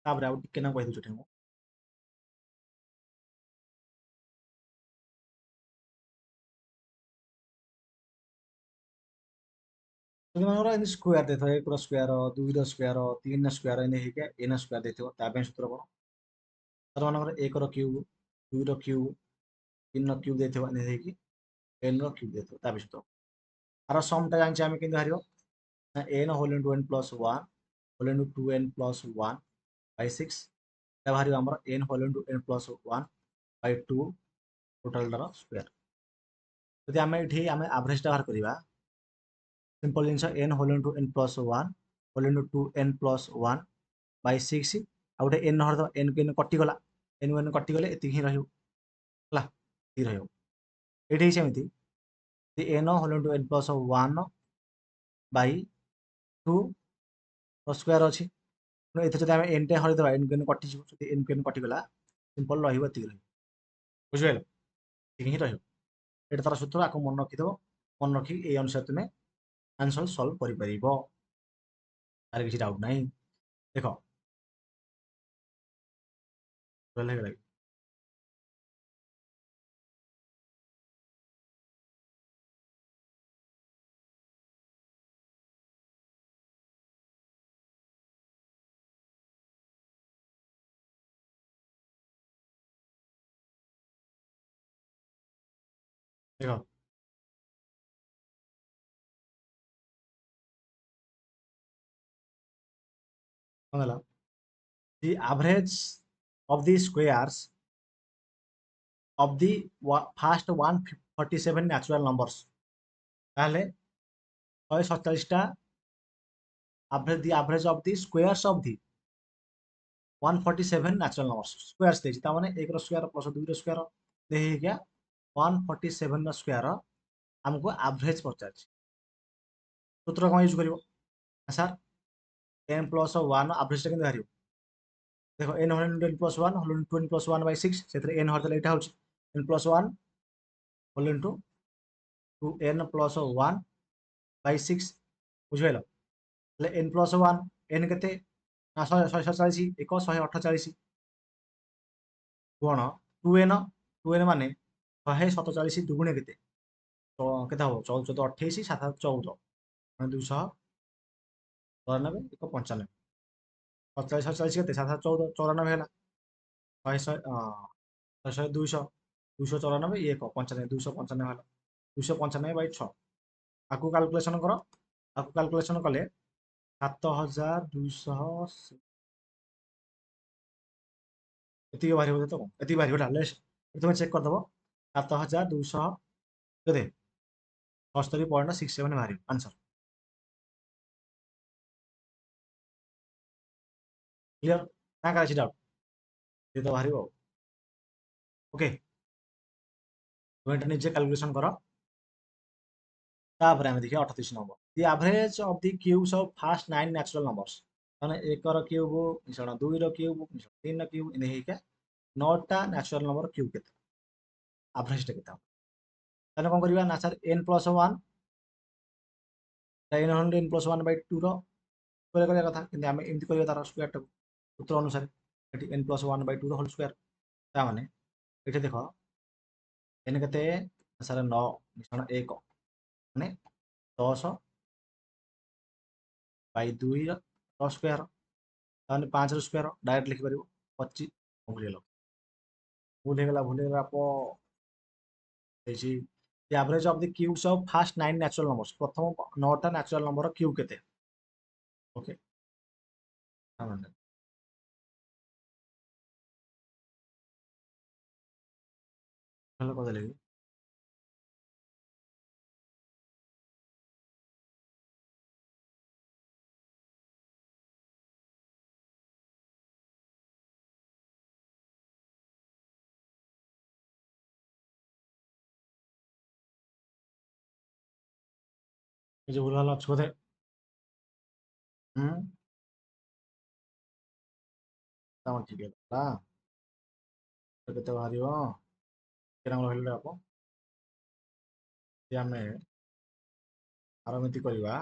ତାପରେ ଆଉ ଟିକେ ନା କହିଦେଉଛି ଏଠି ମୁଁ। ଯଦି ମନେକର ଏମିତି ସ୍କୋୟାର ଦେଇଥିବ, 1 ର ସ୍କୋୟାର, 2 ର ସ୍କୋୟାର, 3 ର ସ୍କୋୟାର, ଏମିତି ହେଇକି n ସ୍କୋୟାର ଦେଇଥିବ, ତା ପାଇଁ ସୂତ୍ର କ'ଣ? ତାର ମନେକର 1 ର କ୍ୟୁବ୍, 2 ର କ୍ୟୁବ୍, 3 ର କ୍ୟୁବ୍ ଦେଇଥିବ, ଏମିତି ହେଇକି n ର କ୍ୟୁବ୍ ଦେଇଥିବ, ତା ପାଇଁ ସୂତ୍ର। ତାର ସମଟା ଜାଣିଛେ ଆମେ କେମିତି ବାହାରିବ? n whole into n plus 1 whole into 2n plus 1 by 6 এটা ବାହାରିବ ଆମର n whole into n plus 1 by 2 ଟୋଟାଲଟାର ସ୍କୋୟାର। ଯଦି ଆମେ ଏଠି ଆମେ ଆଭରେଜଟା ବାହାର କରିବା, ସିମ୍ପଲ ଜିନିଷ n whole into n plus 1 whole into 2n plus 1 by 6 ଆଉ ଗୋଟେ n ହରଦବା, n କୁ n କଟିଗଲା, n କୁ n କଟିଗଲେ ଏତିକି ହିଁ ରହିବ, ହେଲା, ଏତିକି ରହିବ। ଏଇଠି ସେମିତି n whole into n plus 1 by 2 square ଅଛି। ଏଥିରେ ଯଦି ଆମେ n ଟେ ହରିଦେବା, n କୁ n କଟିଯିବ, ଯଦି n କୁ n କଟିଗଲା ସିମ୍ପଲ ରହିବ, ଏତିକି ରହିବ। ବୁଝିପାରିଲ? ଏତିକି ହିଁ ରହିବ। ଏଇଟା ତାର ସୂତ୍ର, ଆକୁ ମନେ ରଖିଦେବ। ମନେ ରଖି ଏଇ ଅନୁସାରେ ତୁମେ ଆନ୍ସର ସଲ୍ଭ କରିପାରିବ, ତାର କିଛି ଡାଉଟ୍ ନାହିଁ। ଦେଖ ହେଇଗଲା କି? ଦେଖ କ'ଣ ହେଲା? ଦି average of the squares of the first 147 natural numbers, ତାହେଲେ 147ଟା average of the squares of the 147 natural numbers squares ଦେଇଛି, ତା ମାନେ 1 ର ସ୍କୋୟାର ପ୍ଲସ 2 ର ସ୍କୋୟାର ହେଇକି 147 ର ସ୍କୋୟାର ଆମକୁ ଆଭରେଜ ପଚାରିଛି। ସୂତ୍ର କ'ଣ ୟୁଜ୍ କରିବ? ସାର୍ n ପ୍ଲସ 1 ଆଭରେଜଟା କେମିତି ବାହାରିବ? ଦେଖ n whole into n plus 1 whole into n plus 1 by 6, ସେଥିରେ n ହରଦେଲେ ଏଇଟା ହେଉଛି n plus 1 whole into 2n plus 1 by 6। ବୁଝିପାରିଲ? ହେଲେ n plus 1 n କେତେ? ନା 147, 1 148 ଗୁଣ 2n, 2n ମାନେ 147 ଦୁଗୁଣେ କେତେ? କେତେ ହବ? 14 14 28 7 14 ମାନେ 294, 1 95, 47 47 କେତେ? 7 7 14 94 ହେଲା। 100 100 200 294, 1 95, 295 ହେଲା। 295 ବାଇ 6, ଆକୁ କାଲକୁଲେସନ କର। ଆକୁ କାଲକୁଲେସନ କଲେ 7200 ଏତିକି ବାହାରିବ। ତ ଏତିକି ବାହାରିବ, ତୁମେ ଚେକ୍ କରିଦେବ। 7200 କେତେ? 73.67 ବାହାରିବ ଆନ୍ସର। କ୍ଲିୟର? ନା କାହାର ଅଛି ଡାଉଟ୍? ଏ ତ ବାହାରିବ ଆଉ। ଓକେ, ତୁମେ ଏଟା ନିଜେ କାଲକୁଲେସନ କର। ତାପରେ ଆମେ ଦେଖିବା 38 number. The average of the cubes of first 9 natural numbers, ମାନେ 1 ର କ୍ୟୁବ୍ ମିଶ୍ରଣ 2 ର କ୍ୟୁବ୍ ମିଶ୍ରଣ 3 ର କ୍ୟୁବ୍, ଏମିତି ହେଇକା 9ଟା ନ୍ୟାଚୁରାଲ ନମ୍ବର କ୍ୟୁବ୍ କେତେ? ଆଭରେଜଟା କେତେ ହବ? ତାହେଲେ କ'ଣ କରିବା ନା sir n plus 1 n hundred n plus 1 by 2 ର ସ୍କୋୟାର କରିବା କଥା, କିନ୍ତୁ ଆମେ ଏମିତି କରିବା ତାର ସ୍କୋୟାରଟାକୁ ସୂତ୍ର ଅନୁସାରେ। ଏଠି n ପ୍ଲସ୍ 1 ବାଇ 2 ର ହୋଲ୍ ସ୍କୋୟାର। ତା ମାନେ ଏଠି ଦେଖ n କେତେ ସାର୍ 9 ମିଶ୍ରଣ 1 ମାନେ 10 ବାଇ 2 ର ସ୍କୋୟାର ତାମାନେ 5 ର ସ୍କୋୟାର ଡାଇରେକ୍ଟ লিখিପାରିବ 25 ଭୁଲ ହେଇଗଲା ଭୁଲ ହେଇଗଲା ଦେଇଛି the average of the cubes of first 9 natural numbers ପ୍ରଥମ 9ଟା ନ୍ୟାଚୁରାଲ ନମ୍ବର କ୍ୟୁବ କେତେ ଓକେ ଭଲ କରିଦେଲେ କି ଏ ଯୋଉ ଭୁଲ ଭାଲ ଅଛି ବୋଧେ ହୁଁ ତମର ଠିକ ହେଲା ତ କେତେ ବାହାରିବ କେତେ ନମ୍ବର ହେଲେ ଆପଣ ଯଦି ଆମେ ଆରମିତି କରିବା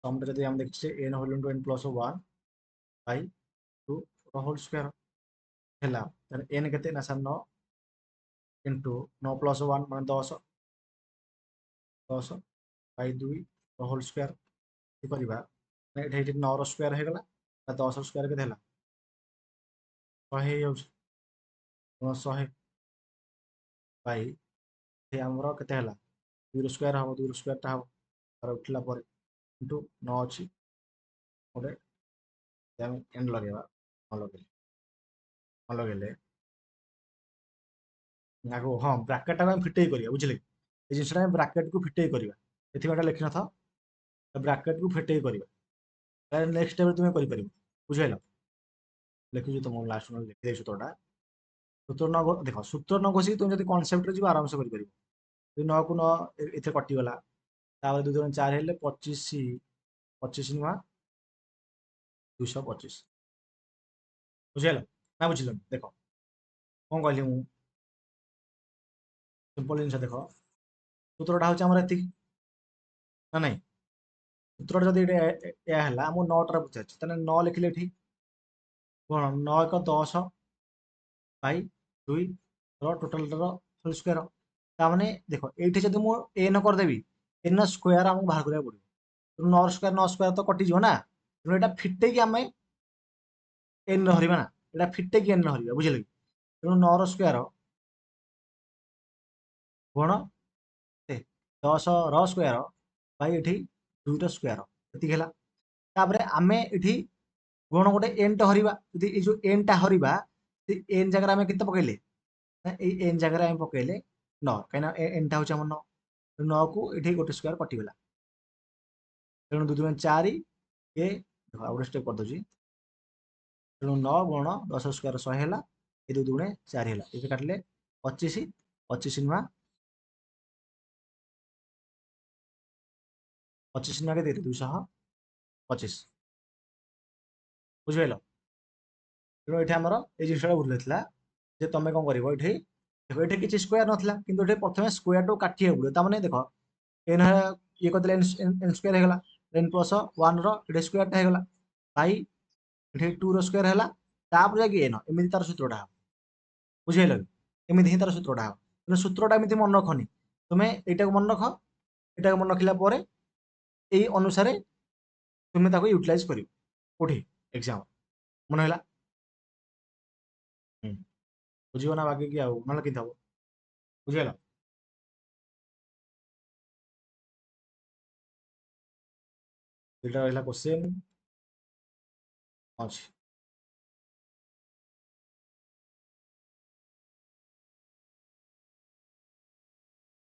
ସମଟା ଯଦି ଆମେ ଦେଖିଛେ n whole into n plus 1 by 2 ର ହୋଲ୍ ସ୍କୋୟାର ହେଲା ତାହେଲେ n କେତେ ନା ସାର୍ 9 ଇଣ୍ଟୁ 9 ପ୍ଲସ୍ 1 ମାନେ 10 ବାଇ 2 ର ହୋଲ୍ ସ୍କୋୟାର କରିବା ଏଠି ଏଠି 9 ର ସ୍କୋୟାର ହେଇଗଲା 10 ର ସ୍କୋୟାର କେତେ ହେଲା 100 ହେଇଯାଉଛି 100 ବାଇ ଏ ଆମର କେତେ ହେଲା 2 ର ସ୍କୋୟାର ହବ 2 ର ସ୍କୋୟାରଟା ହବ ତାର ଉଠିଲା ପରେ ଇଣ୍ଟୁ 9 ଅଛି ଗୋଟେ ଆମେ n ଲଗେଇବା ଲଗେଇଲେ ଆଗକୁ ହଁ ବ୍ରାକେଟଟାକୁ ଆମେ ଫିଟେଇ କରିବା ବୁଝିଲେ ଏ ଜିନିଷଟା ଆମେ ବ୍ରାକେଟକୁ ଫିଟେଇ କରିବା ଏଥିପାଇଁ ଏଟା ଲେଖିନଥାଅ ବ୍ରାକେଟକୁ ଫିଟେଇ କରିବା ତାହେଲେ ନେକ୍ସଟ ଷ୍ଟେପରେ ତୁମେ କରିପାରିବ ବୁଝିପାରିଲ ଲେଖୁଛି ତମ ଲାଷ୍ଟ ଲେଖିଦେବି ସୂତ୍ରଟା ସୂତ୍ର ନ ଦେଖ ସୂତ୍ର ନ ଘୋଷିକି ତୁମେ ଯଦି କନସେପ୍ଟରେ ଯିବ ଆରାମସେ କରିପାରିବ ଯଦି 9କୁ 9 ଏଥିରେ କଟିଗଲା ତାପରେ 2 2 4 ହେଲେ 25 25 ନୂଆ 225 ବୁଝିଗଲ ନା ବୁଝିଲନି ଦେଖ କଣ କହିଲି ମୁଁ ସିମ୍ପଲ ଜିନିଷ ଦେଖ ସୂତ୍ରଟା ହଉଛି ଆମର ଏତିକି ନା ନାଇଁ ସୂତ୍ରଟା ଯଦି ଏହା ହେଲା ଆମକୁ 9ଟାରେ ପଚାରିଛି ତାହେଲେ 9 ଲେଖିଲେ ଏଠି କ'ଣ 9 1 10 ବାଇ 2 ର ଟୋଟାଲର ହୋଲ୍ ସ୍କୋୟାର ତାମାନେ ଦେଖ ଏଇଠି ଯଦି ମୁଁ n କରିଦେବି n ର ସ୍କୋୟାର ଆମକୁ ବାହାର କରିବାକୁ ପଡ଼ିବ 9 ସ୍କୋୟାର ତ କଟିଯିବ ନା ତେଣୁ ଏଇଟା ଫିଟେଇକି ଆମେ n ଧରିବା ନା ଏଇଟା ଫିଟେଇକି n ଧରିବା ବୁଝିଲେ କି ତେଣୁ 9 ର ସ୍କୋୟାର ଗୁଣ 10 ର ସ୍କୋୟାର ବାଇ ଏଠି 2 ର ସ୍କୋୟାର ଏତିକି ହେଲା ତାପରେ ଆମେ ଏଠି ଗୁଣ ଗୋଟେ n ଟା ହରିବା ଯଦି ଏଇ ଯୋଉ n ଟା ହରିବା ସେ n ଜାଗାରେ ଆମେ କେତେ ପକେଇଲେ ଏଇ n ଜାଗାରେ ଆମେ ପକେଇଲେ 9 କାହିଁକିନା n ଟା ହଉଛି ଆମର 9 9 କୁ ଏଠି ଗୋଟେ ସ୍କୋୟାର କଟିଗଲା ତେଣୁ 2 2 4 ଏ ଦେଖ ଆଉ ଗୋଟେ ଷ୍ଟେପ୍ କରିଦେଉଛି ତେଣୁ 9 ଗୁଣ 10 ସ୍କୋୟାର 100 ହେଲା ଏ 2 2 4 ହେଲା ଏବେ କାଟିଲେ 25 25 ନୂଆ 25 ନୂଆ କେତେ 225 ବୁଝିପାରିଲ ତେଣୁ ଏଠି ଆମର ଏଇ ଜିନିଷଟା ଭୁଲ ହେଇଥିଲା ଯେ ତମେ କ'ଣ କରିବ ଏଠି ଦେଖ ଏଠି କିଛି ସ୍କୋୟାର ନଥିଲା କିନ୍ତୁ ଏଠି ପ୍ରଥମେ ସ୍କୋୟାରଟାକୁ କାଟିବାକୁ ପଡ଼ିବ ତାମାନେ ଦେଖ n ଇଏ କରିଦେଲେ n ସ୍କୋୟାର ହେଇଗଲା n ପ୍ଲସ୍ 1 ର ଏଠି ସ୍କୋୟାରଟା ହେଇଗଲା ବାଇ ଏଠି 2 ର ସ୍କୋୟାର ହେଲା ତାପରେ ଯାଇକି n ଏମିତି ତାର ସୂତ୍ରଟା ହବ ବୁଝିପାରିଲ ଏମିତି ହିଁ ତାର ସୂତ୍ରଟା ହବ ତେଣୁ ସୂତ୍ରଟା ଏମିତି ମନେ ରଖନି ତୁମେ ଏଇଟାକୁ ମନେ ରଖ ଏଇଟାକୁ ମନେ ରଖିଲା ପରେ ଏଇ ଅନୁସାରେ ତୁମେ ତାକୁ ୟୁଟିଲାଇଜ କରିବ କୋଉଠି ଏକ୍ସାମ ମନେ ହେଲା ବୁଝିବ ନା ବାଗେଇକି ଆଉ ନହେଲେ କେମିତି ହବ ବୁଝିଗଲ ଏଇଟା ରହିଲା କ୍ୱେଶ୍ଚନ ଅଛି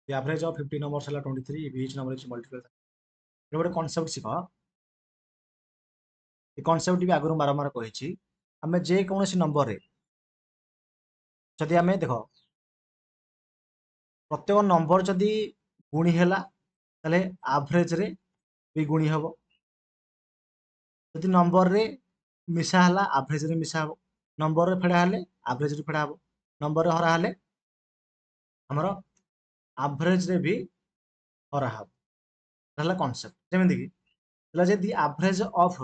The average of 50 numbers ହେଲା 23 if each number is multiple ଗୋଟେ କନସେପ୍ଟ ଶିଖ ଏ କନସେପ୍ଟ ବି ଆଗରୁ ବାରମ୍ବାର କହିଛି ଆମେ ଯେକୌଣସି ନମ୍ବରରେ ଯଦି ଆମେ ଦେଖ ପ୍ରତ୍ୟେକ ନମ୍ବର ଯଦି ଗୁଣି ହେଲା ତାହେଲେ ଆଭରେଜରେ ବି ଗୁଣି ହବ ଯଦି ନମ୍ବରରେ ମିଶା ହେଲା ଆଭରେଜରେ ମିଶା ହବ ନମ୍ବରରେ ଫେଡ଼ା ହେଲେ ଆଭରେଜରେ ଫେଡ଼ା ହବ ନମ୍ବରରେ ହରା ହେଲେ ଆମର ଆଭରେଜରେ ବି ହରା ହବ ହେଲା କନସେପ୍ଟ ଯେମିତିକି ହେଲା ଯଦି ଆଭରେଜ ଅଫ୍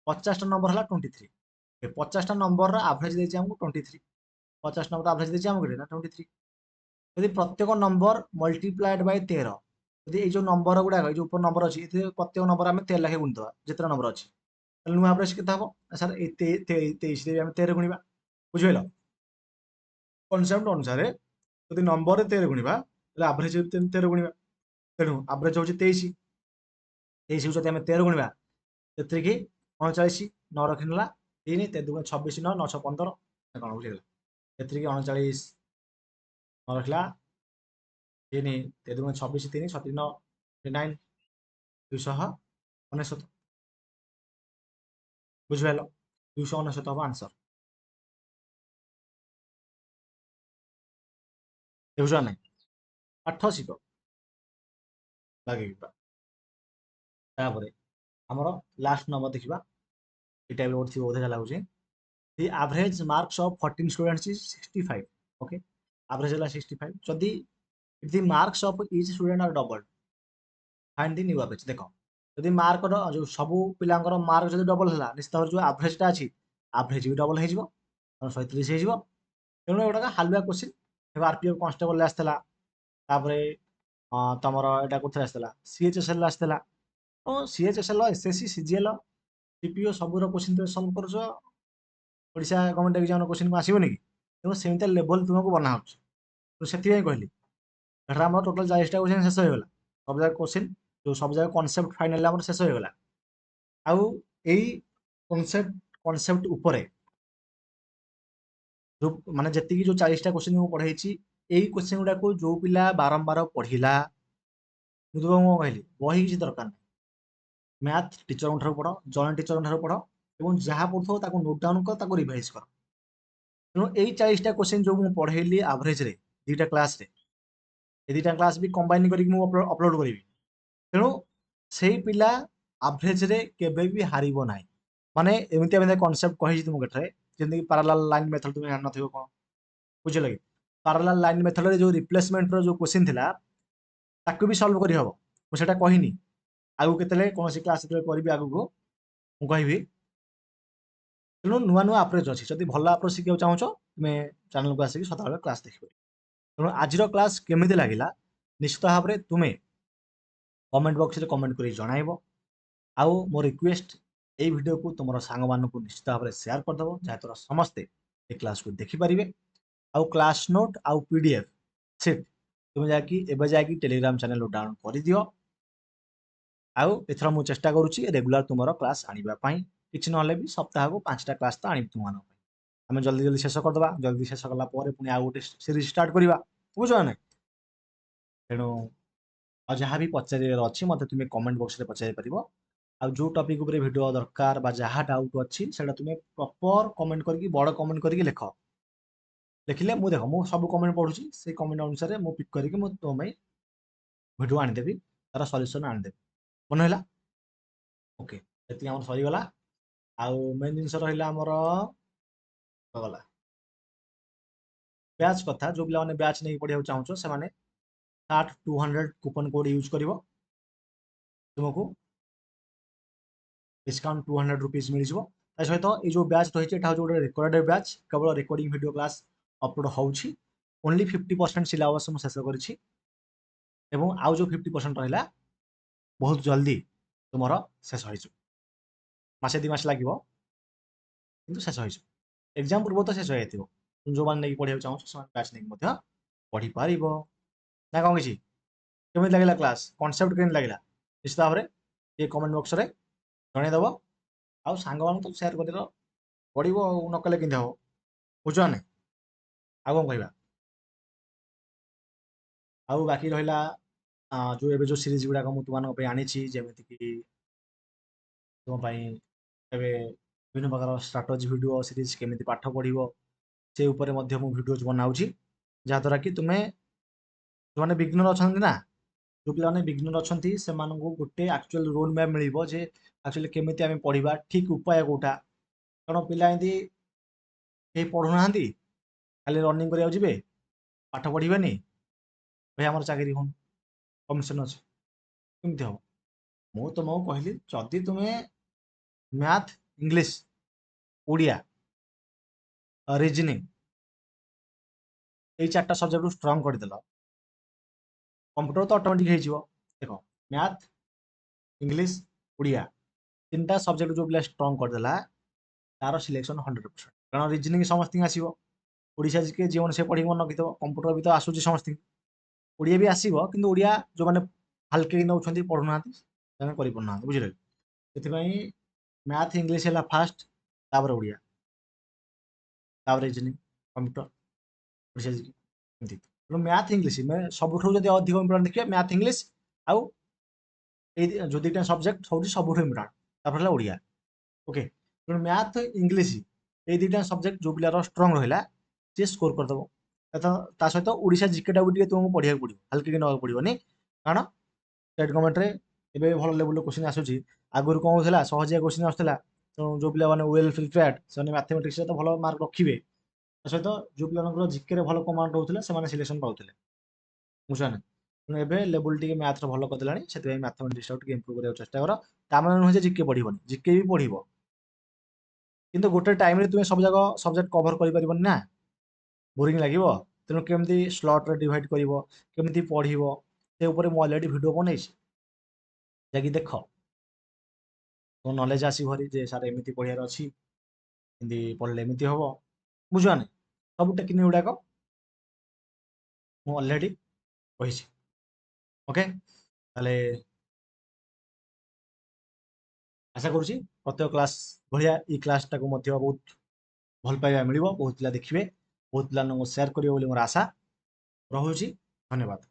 50ଟା ନମ୍ବର ହେଲା 23 50ଟା ନମ୍ବରର ଆଭରେଜ ଦେଇଛି ଆମକୁ 23 50 ନମ୍ବର ଆଭରେଜ ଦେଇଛି ଆମକୁ ନା 23 ଯଦି ପ୍ରତ୍ୟେକ ନମ୍ବର ମଲ୍ଟିପ୍ଲାଏଡ୍ ବାଇ 13, ଯଦି ଏଇ ଯୋଉ ନମ୍ବର ଗୁଡ଼ାକ ଏଇ ଯୋଉ ଉପର ନମ୍ବର ଅଛି ଏଥିରେ ପ୍ରତ୍ୟେକ ନମ୍ବର ଆମେ 13 ଲେଖେ ଗୁଣିଦେବା ଯେତେ ନମ୍ବର ଅଛି, ତାହେଲେ ନୂଆ ଆଭରେଜ କେତେ ହବ? ସାର୍ ଏଇ 23ରେ ଆମେ 13 ଗୁଣିବା, ବୁଝିପାରିଲ? କନସେପ୍ଟ ଅନୁସାରେ ଯଦି ନମ୍ବରରେ 13 ଗୁଣିବା ତାହେଲେ ଆଭରେଜ 13 ଗୁଣିବା, ତେଣୁ ଆଭରେଜ ହଉଛି 23। 23କୁ ଯଦି ଆମେ 13 ଗୁଣିବା ସେଥିରେ 39, 9 ରଖିନେଲା 3, 3 2 26, 9 9 6 15, କ'ଣ ବୁଝିଗଲା? ସେଥିରେ 39 9 ରଖିଲା 3, 3 2 26, 3 7 9 9 299, ବୁଝିପାରିଲ? 299 ହବ ଆନ୍ସର, ଦେଖୁଛ ନା ନାଇଁ? ପାଠ ଶିଖ ଲାଗିବା। ତାପରେ ଆମର ଲାଷ୍ଟ ନମ୍ବର ଦେଖିବା, ଏଇଟା ବି ଗୋଟେ ଥିବ ବୋଧେ ଲାଗୁଛି। The average marks of 14 students is 65. Okay, average ହେଲା 65. ଯଦି if the marks of each student are doubled, find the new average। ଦେଖ ଯଦି ମାର୍କର ଯୋଉ ସବୁ ପିଲାଙ୍କର ମାର୍କ ଯଦି ଡବଲ ହେଲା, ନିଶ୍ଚିତ ଭାବରେ ଯୋଉ ଆଭରେଜଟା ଅଛି ଆଭରେଜ ବି ଡବଲ ହେଇଯିବ, 130 ହେଇଯିବ। ତେଣୁ ଏଗୁଡ଼ାକ ହାଲୁଆ କ୍ୱେଶ୍ଚିନ୍। ଏବେ ଆରପିଏଫ୍ କନଷ୍ଟେବଲରେ ଆସିଥିଲା, ତାପରେ ତମର ଏଇଟା କୋଉଥିରେ ଆସିଥିଲା, ସିଏଚଏସଏଲ ଆସିଥିଲା। ତ ସିଏଚଏସଏଲ, ଏସଏସସି, ସିଜିଏଲ, ସିପିଓ ସବୁର କ୍ୱେଶ୍ଚିନ୍ ତମେ ସଲ୍ଭ କରୁଛ, ଓଡ଼ିଶା ଗଭର୍ଣ୍ଣମେଣ୍ଟ ଏକ୍ଜାମର କ୍ୱେଶ୍ଚିନ୍ ଆସିବନି କି? ତେଣୁ ସେମିତିଆ ଲେଭଲ ତୁମକୁ ବନା ହେଉଛି। ତ ସେଥିପାଇଁ କହିଲି ଏଠାରେ ଆମର ଟୋଟାଲ 40ଟା କ୍ୱେଶ୍ଚିନ୍ ଶେଷ ହେଇଗଲା, ସବୁ ଯାକ କ୍ୱେଶ୍ଚିନ୍ ଯୋଉ ସବୁ ଯାକ କନସେପ୍ଟ ଫାଇନାଲି ଆମର ଶେଷ ହେଇଗଲା। ଆଉ ଏଇ କନସେପ୍ଟ ଉପରେ ଯୋଉ ମାନେ ଯେତିକି ଯୋଉ 40ଟା କ୍ୱେଶ୍ଚିନ୍ ମୁଁ ପଢେଇଛି, ଏଇ କ୍ୱେଶ୍ଚିନ୍ ଗୁଡାକୁ ଯୋଉ ପିଲା ବାରମ୍ବାର ପଢିଲା, ମୁଁ ତ କ'ଣ କହିଲି, ବହି କିଛି ଦରକାର ନାହିଁ, ମ୍ୟାଥ ଟିଚରଙ୍କ ଠାରୁ ପଢ, ଜଣେ ଟିଚରଙ୍କ ଠାରୁ ପଢ, ଏବଂ ଯାହା ପଢୁଥିବ ତାକୁ ନୋଟ୍ ଡାଉନ୍ କର, ତାକୁ ରିଭାଇଜ କର। ତେଣୁ ଏଇ 40ଟା କ୍ୱେଶ୍ଚିନ୍ ଯୋଉ ମୁଁ ପଢେଇଲି ଆଭରେଜରେ ଦୁଇଟା କ୍ଲାସରେ, ଏ ଦୁଇଟା କ୍ଲାସ ବି କମ୍ବାଇନ୍ କରିକି ମୁଁ ଅପଲୋଡ କରିବି। ତେଣୁ ସେଇ ପିଲା ଆଭରେଜରେ କେବେ ବି ହାରିବ ନାହିଁ। ମାନେ ଏମିତି କନସେପ୍ଟ କହିଛି ତୁମକୁ ଏଠାରେ, ଯେମିତିକି ପାରାଲାଲ ଲାଇନ୍ ମେଥଡ଼ ତୁମେ ଜାଣିନଥିବ କ'ଣ, ବୁଝିଲ କି? ପାରାଲାଲ ଲାଇନ୍ ମେଥଡ଼ରେ ଯୋଉ ରିପ୍ଲେସମେଣ୍ଟର ଯୋଉ କ୍ୱେଶ୍ଚିନ୍ ଥିଲା ତାକୁ ବି ସଲ୍ଭ କରିହବ, ମୁଁ ସେଟା କହିନି। ଆଗକୁ କେତେବେଳେ କୌଣସି କ୍ଲାସ୍ ଯେତେବେଳେ କରିବି ଆଗକୁ ମୁଁ କହିବି। ତେଣୁ ନୂଆ ନୂଆ ଆପ୍ରୋଚ୍ ଅଛି, ଯଦି ଭଲ ଆପ୍ରୋଚ୍ ଶିଖିବାକୁ ଚାହୁଁଛ ତୁମେ ଚ୍ୟାନେଲକୁ ଆସିକି ସଦାବେଳେ କ୍ଲାସ୍ ଦେଖିପାରିବ। ତେଣୁ ଆଜିର କ୍ଲାସ୍ କେମିତି ଲାଗିଲା ନିଶ୍ଚିତ ଭାବରେ ତୁମେ କମେଣ୍ଟ ବକ୍ସରେ କମେଣ୍ଟ କରି ଜଣାଇବ। ଆଉ ମୋ ରିକ୍ୱେଷ୍ଟ, ଏଇ ଭିଡ଼ିଓକୁ ତୁମର ସାଙ୍ଗମାନଙ୍କୁ ନିଶ୍ଚିତ ଭାବରେ ସେୟାର କରିଦେବ, ଯାହାଦ୍ୱାରା ସମସ୍ତେ ଏ କ୍ଲାସ୍କୁ ଦେଖିପାରିବେ। ଆଉ କ୍ଲାସ୍ ନୋଟ୍ ଆଉ PDF ସିଟ୍ ତୁମେ ଯାଇକି ଏବେ ଯାଇକି ଟେଲିଗ୍ରାମ ଚ୍ୟାନେଲରୁ ଡାଉନଲୋଡ୍ କରିଦିଅ। ଆଉ ଏଥର ମୁଁ ଚେଷ୍ଟା କରୁଛି ରେଗୁଲାର ତୁମର କ୍ଲାସ୍ ଆଣିବା ପାଇଁ, କିଛି ନହେଲେ ବି ସପ୍ତାହକୁ 5ଟା କ୍ଲାସ୍ ତ ଆଣିବି ତୁମମାନଙ୍କ ପାଇଁ। ଆମେ ଜଲ୍ଦି ଜଲ୍ଦି ଶେଷ କରିଦେବା, ଜଲ୍ଦି ଶେଷ କଲା ପରେ ପୁଣି ଆଉ ଗୋଟେ ସିରିଜ୍ ଷ୍ଟାର୍ଟ କରିବା, ବୁଝୁଛ ନା ନାଇଁ? ତେଣୁ ଆଉ ଯାହା ବି ପଚାରିବାର ଅଛି ମୋତେ ତୁମେ କମେଣ୍ଟ ବକ୍ସରେ ପଚାରି ପାରିବ। ଆଉ ଯୋଉ ଟପିକ୍ ଉପରେ ଭିଡ଼ିଓ ଦରକାର ବା ଯାହା ଡାଉଟ୍ ଅଛି ସେଇଟା ତୁମେ ପ୍ରପର କମେଣ୍ଟ କରିକି, ବଡ଼ କମେଣ୍ଟ କରିକି ଲେଖ। ଲେଖିଲେ ମୁଁ ଦେଖ, ମୁଁ ସବୁ କମେଣ୍ଟ ପଢୁଛି, ସେଇ କମେଣ୍ଟ ଅନୁସାରେ ମୁଁ ପିକ୍ କରିକି ମୁଁ ତୁମ ପାଇଁ ଭିଡ଼ିଓ ଆଣିଦେବି, ତାର ସଲ୍ୟୁସନ୍ ଆଣିଦେବି। ମନେ ହେଲା? ଓକେ, ଏତିକି ଆମର ସରିଗଲା। ଆଉ ମେନ୍ ଜିନିଷ ରହିଲା ଆମର ଗଲା ବ୍ୟାଚ୍ କଥା। ଯୋଉ ପିଲାମାନେ ବ୍ୟାଚ୍ ନେଇକି ପଢିବାକୁ ଚାହୁଁଛ ସେମାନେ SAT 200 କୁପନ କୋଡ୍ ୟୁଜ୍ କରିବ, ତୁମକୁ ଡିସ୍କାଉଣ୍ଟ 200 रुपीज ମିଳିଯିବ। ତା ସହିତ ଏଇ ଯୋଉ ବ୍ୟାଚ୍ ରହିଛି ଏଟା ହେଉଛି ଗୋଟେ ରେକର୍ଡେଡ୍ ବ୍ୟାଚ୍, କେବଳ ରେକର୍ଡିଂ ଭିଡ଼ିଓ କ୍ଲାସ୍ ଅପଲୋଡ଼ ହେଉଛି। ଓନ୍ଲି 50% ସିଲାବସ୍ ମୁଁ ଶେଷ କରିଛି, ଏବଂ ଆଉ ଯୋଉ 50% ରହିଲା ବହୁତ ଜଲ୍ଦି ତୁମର ଶେଷ ହେଇଯିବ। ମାସେ 2 ମାସ ଲାଗିବ କିନ୍ତୁ ଶେଷ ହେଇଯିବ। ଏକ୍ଜାମ ପୂର୍ବରୁ ତ ଶେଷ ହେଇଯାଇଥିବ। ଯୋଉମାନେ ନେଇକି ପଢିବାକୁ ଚାହୁଁଛ ସେମାନେ ବ୍ୟାଚ୍ ନେଇକି ମଧ୍ୟ ପଢିପାରିବ। ନା କ'ଣ କିଛି? କେମିତି ଲାଗିଲା କ୍ଲାସ୍, କନସେପ୍ଟ କେମିତି ଲାଗିଲା? ନିଶ୍ଚିତ ଭାବରେ ଏ କମେଣ୍ଟ ବକ୍ସରେ ଜଣେଇଦେବ। ଆଉ ସାଙ୍ଗମାନଙ୍କୁ ତ ସେୟାର କରିଦେବ, ପଢିବ ଆଉ ନକଲେ କେମିତି ହବ, ବୁଝୁଛ ନା ନାଇଁ? ଆଉ କ'ଣ କହିବା? ଆଉ ବାକି ରହିଲା ଯୋଉ ଏବେ ଯୋଉ ସିରିଜ୍ ଗୁଡ଼ାକ ମୁଁ ତୁମମାନଙ୍କ ପାଇଁ ଆଣିଛି, ଯେମିତିକି ତୁମ ପାଇଁ ଏବେ ବିଭିନ୍ନ ପ୍ରକାର ଷ୍ଟ୍ରାଟଜି ଭିଡ଼ିଓ ସିରିଜ୍, କେମିତି ପାଠ ପଢ଼ିବ ସେ ଉପରେ ମଧ୍ୟ ମୁଁ ଭିଡ଼ିଓଜ୍ ବନାଉଛି, ଯାହାଦ୍ୱାରା କି ତୁମେ ଯେଉଁମାନେ ବିଗ୍ନର ଅଛନ୍ତି ନା, ଯୋଉ ପିଲାମାନେ ବିଗ୍ନର ଅଛନ୍ତି ସେମାନଙ୍କୁ ଗୋଟେ ଆକ୍ଚୁଆଲ ରୋଡ୍ ମ୍ୟାପ୍ ମିଳିବ ଯେ ଆକ୍ଚୁଆଲି କେମିତି ଆମେ ପଢିବା, ଠିକ୍ ଉପାୟ କୋଉଟା। କାରଣ ପିଲା ଏମିତି କେହି ପଢୁନାହାନ୍ତି, ଖାଲି ରନିଂ କରିବାକୁ ଯିବେ, ପାଠ ପଢିବେନି, ଭାଇ ଆମର ଚାକିରି ହଉନି, କମିଶନ ଅଛି, କେମିତି ହବ? ମୁଁ ତୁମକୁ କହିଲି ଯଦି ତୁମେ ମ୍ୟାଥ, ଇଂଲିଶ, ଓଡ଼ିଆ, ରିଜନିଂ এই চারটা সবজেক্ট স্ট্রଙ୍ଗ କରିଦେଲ କମ୍ପ୍ୟୁଟର ତ ଅଟୋମେଟିକ ହେଇଯିବ। ଦେଖ ମ୍ୟାଥ, ଇଂଲିଶ, ଓଡ଼ିଆ ତିନିଟା ସବଜେକ୍ଟ ଯୋଉ ପିଲା ଷ୍ଟ୍ରଙ୍ଗ କରିଦେଲା ତାର ସିଲେକ୍ସନ 100%। କାରଣ ରିଜନିଂ ସମସ୍ତଙ୍କୁ ଆସିବ, ଓଡ଼ିଶା ଜିକେ ଯେଉଁମାନେ ସେ ପଢ଼ିକି ମନେ ରଖିଥିବ, କମ୍ପ୍ୟୁଟର ବି ତ ଆସୁଛି ସମସ୍ତଙ୍କୁ, ଓଡ଼ିଆ ବି ଆସିବ, କିନ୍ତୁ ଓଡ଼ିଆ ଯୋଉମାନେ ହାଲକେଇ ନେଉଛନ୍ତି ପଢ଼ୁନାହାନ୍ତି ସେମାନେ କରିପାରୁନାହାନ୍ତି, ବୁଝିଲେ। ସେଥିପାଇଁ ମ୍ୟାଥ ଇଂଲିଶ ହେଲା ଫାଷ୍ଟ, ତାପରେ ଓଡ଼ିଆ, ତାପରେ ରିଜନିଂ, କମ୍ପ୍ୟୁଟର, ଓଡ଼ିଶା ଜିକେ ଏମିତି। ତେଣୁ ମ୍ୟାଥ ଇଂଲିଶ ସବୁଠୁ ଯଦି ଅଧିକ ଇମ୍ପୋର୍ଟାଣ୍ଟ ଦେଖିବା ମ୍ୟାଥ ଇଂଲିଶ ଆଉ ଏଇ ଯୋଉ ଦୁଇଟା ସବଜେକ୍ଟ ହେଉଛି ସବୁଠୁ ଇମ୍ପୋର୍ଟାଣ୍ଟ, ତାପରେ ହେଲା ଓଡ଼ିଆ। ଓକେ, ତେଣୁ ମ୍ୟାଥ ଇଂଲିଶ ଏଇ ଦୁଇଟା ସବଜେକ୍ଟ ଯୋଉ ପିଲାର ଷ୍ଟ୍ରଙ୍ଗ ରହିଲା ସିଏ ସ୍କୋର କରିଦେବ। ତା ସହିତ ଓଡ଼ିଶା ଜିକେଟା ବି ଟିକେ ତୁମକୁ ପଢ଼ିବାକୁ ପଡ଼ିବ, ହାଲକେଇକି ନେବାକୁ ପଡ଼ିବନି। କାରଣ ଷ୍ଟେଟ୍ ଗଭର୍ଣ୍ଣମେଣ୍ଟରେ ଏବେ ଭଲ ଲେବୁଲର କୋଶ୍ଚିନ୍ ଆସୁଛି। ଆଗରୁ କ'ଣ ହେଉଥିଲା ସହଜିଆ କୋଶ୍ଚିନ୍ ଆସୁଥିଲା। ତେଣୁ ଯୋଉ ପିଲାମାନେ ୱେଲ୍ ପ୍ରିପେୟାର୍ଡ ସେମାନେ ମ୍ୟାଥମେଟିକ୍ସରେ ତ ଭଲ ମାର୍କ ରଖିବେ, ତା ସହିତ ଯୋଉ ପିଲାମାନଙ୍କର ଜିକେରେ ଭଲ କମାଣ୍ଡ ରହୁଥିଲା ସେମାନେ ସିଲେକ୍ସନ ପାଉଥିଲେ, ବୁଝୁଛ ନା। ତେଣୁ ଏବେ ଲେବୁଲ ଟିକେ ମ୍ୟାଥର ଭଲ କରିଦେଲାଣି, ସେଥିପାଇଁ ମ୍ୟାଥମେଟିକ୍ସଟାକୁ ଟିକେ ଇମ୍ପ୍ରୁଭ୍ କରିବାକୁ ଚେଷ୍ଟା କର। ତା ମାନେ ନୁହେଁ ଯେ ଜିକେ ପଢ଼ିବନି, ଜିକେ ବି ପଢ଼ିବ, କିନ୍ତୁ ଗୋଟେ ଟାଇମରେ ତୁମେ ସବୁ ଯାକ ସବଜେକ୍ଟ କଭର କରିପାରିବନି ନା, ବୋରିଂ ଲାଗିବ। ତେଣୁ କେମିତି ସ୍ଲଟରେ ଡିଭାଇଡ୍ କରିବ, କେମିତି ପଢ଼ିବ, ସେ ଉପରେ ମୁଁ ଅଲରେଡ଼ି ଭିଡ଼ିଓ ବନେଇଛି, ଯାଇକି ଦେଖ, ତମ ନଲେଜ ଆସିବ ଭାରି ଯେ ସାର୍ ଏମିତି ପଢ଼ିବାର ଅଛି, ଏମିତି ପଢ଼ିଲେ ଏମିତି ହବ, ବୁଝିବାନି। ସବୁ ଟେକ୍ନିକ୍ ଗୁଡ଼ାକ ମୁଁ ଅଲରେଡ଼ି କହିଛି। ଓକେ, ତାହେଲେ ଆଶା କରୁଛି ପ୍ରତ୍ୟେକ କ୍ଲାସ୍ ଭଳିଆ ଏଇ କ୍ଲାସ୍ଟାକୁ ମଧ୍ୟ ବହୁତ ଭଲ ପାଇବା ମିଳିବ, ବହୁତ ପିଲା ଦେଖିବେ, ବହୁତ ପିଲାମାନଙ୍କୁ ସେୟାର କରିବେ ବୋଲି ମୋର ଆଶା ରହୁଛି। ଧନ୍ୟବାଦ।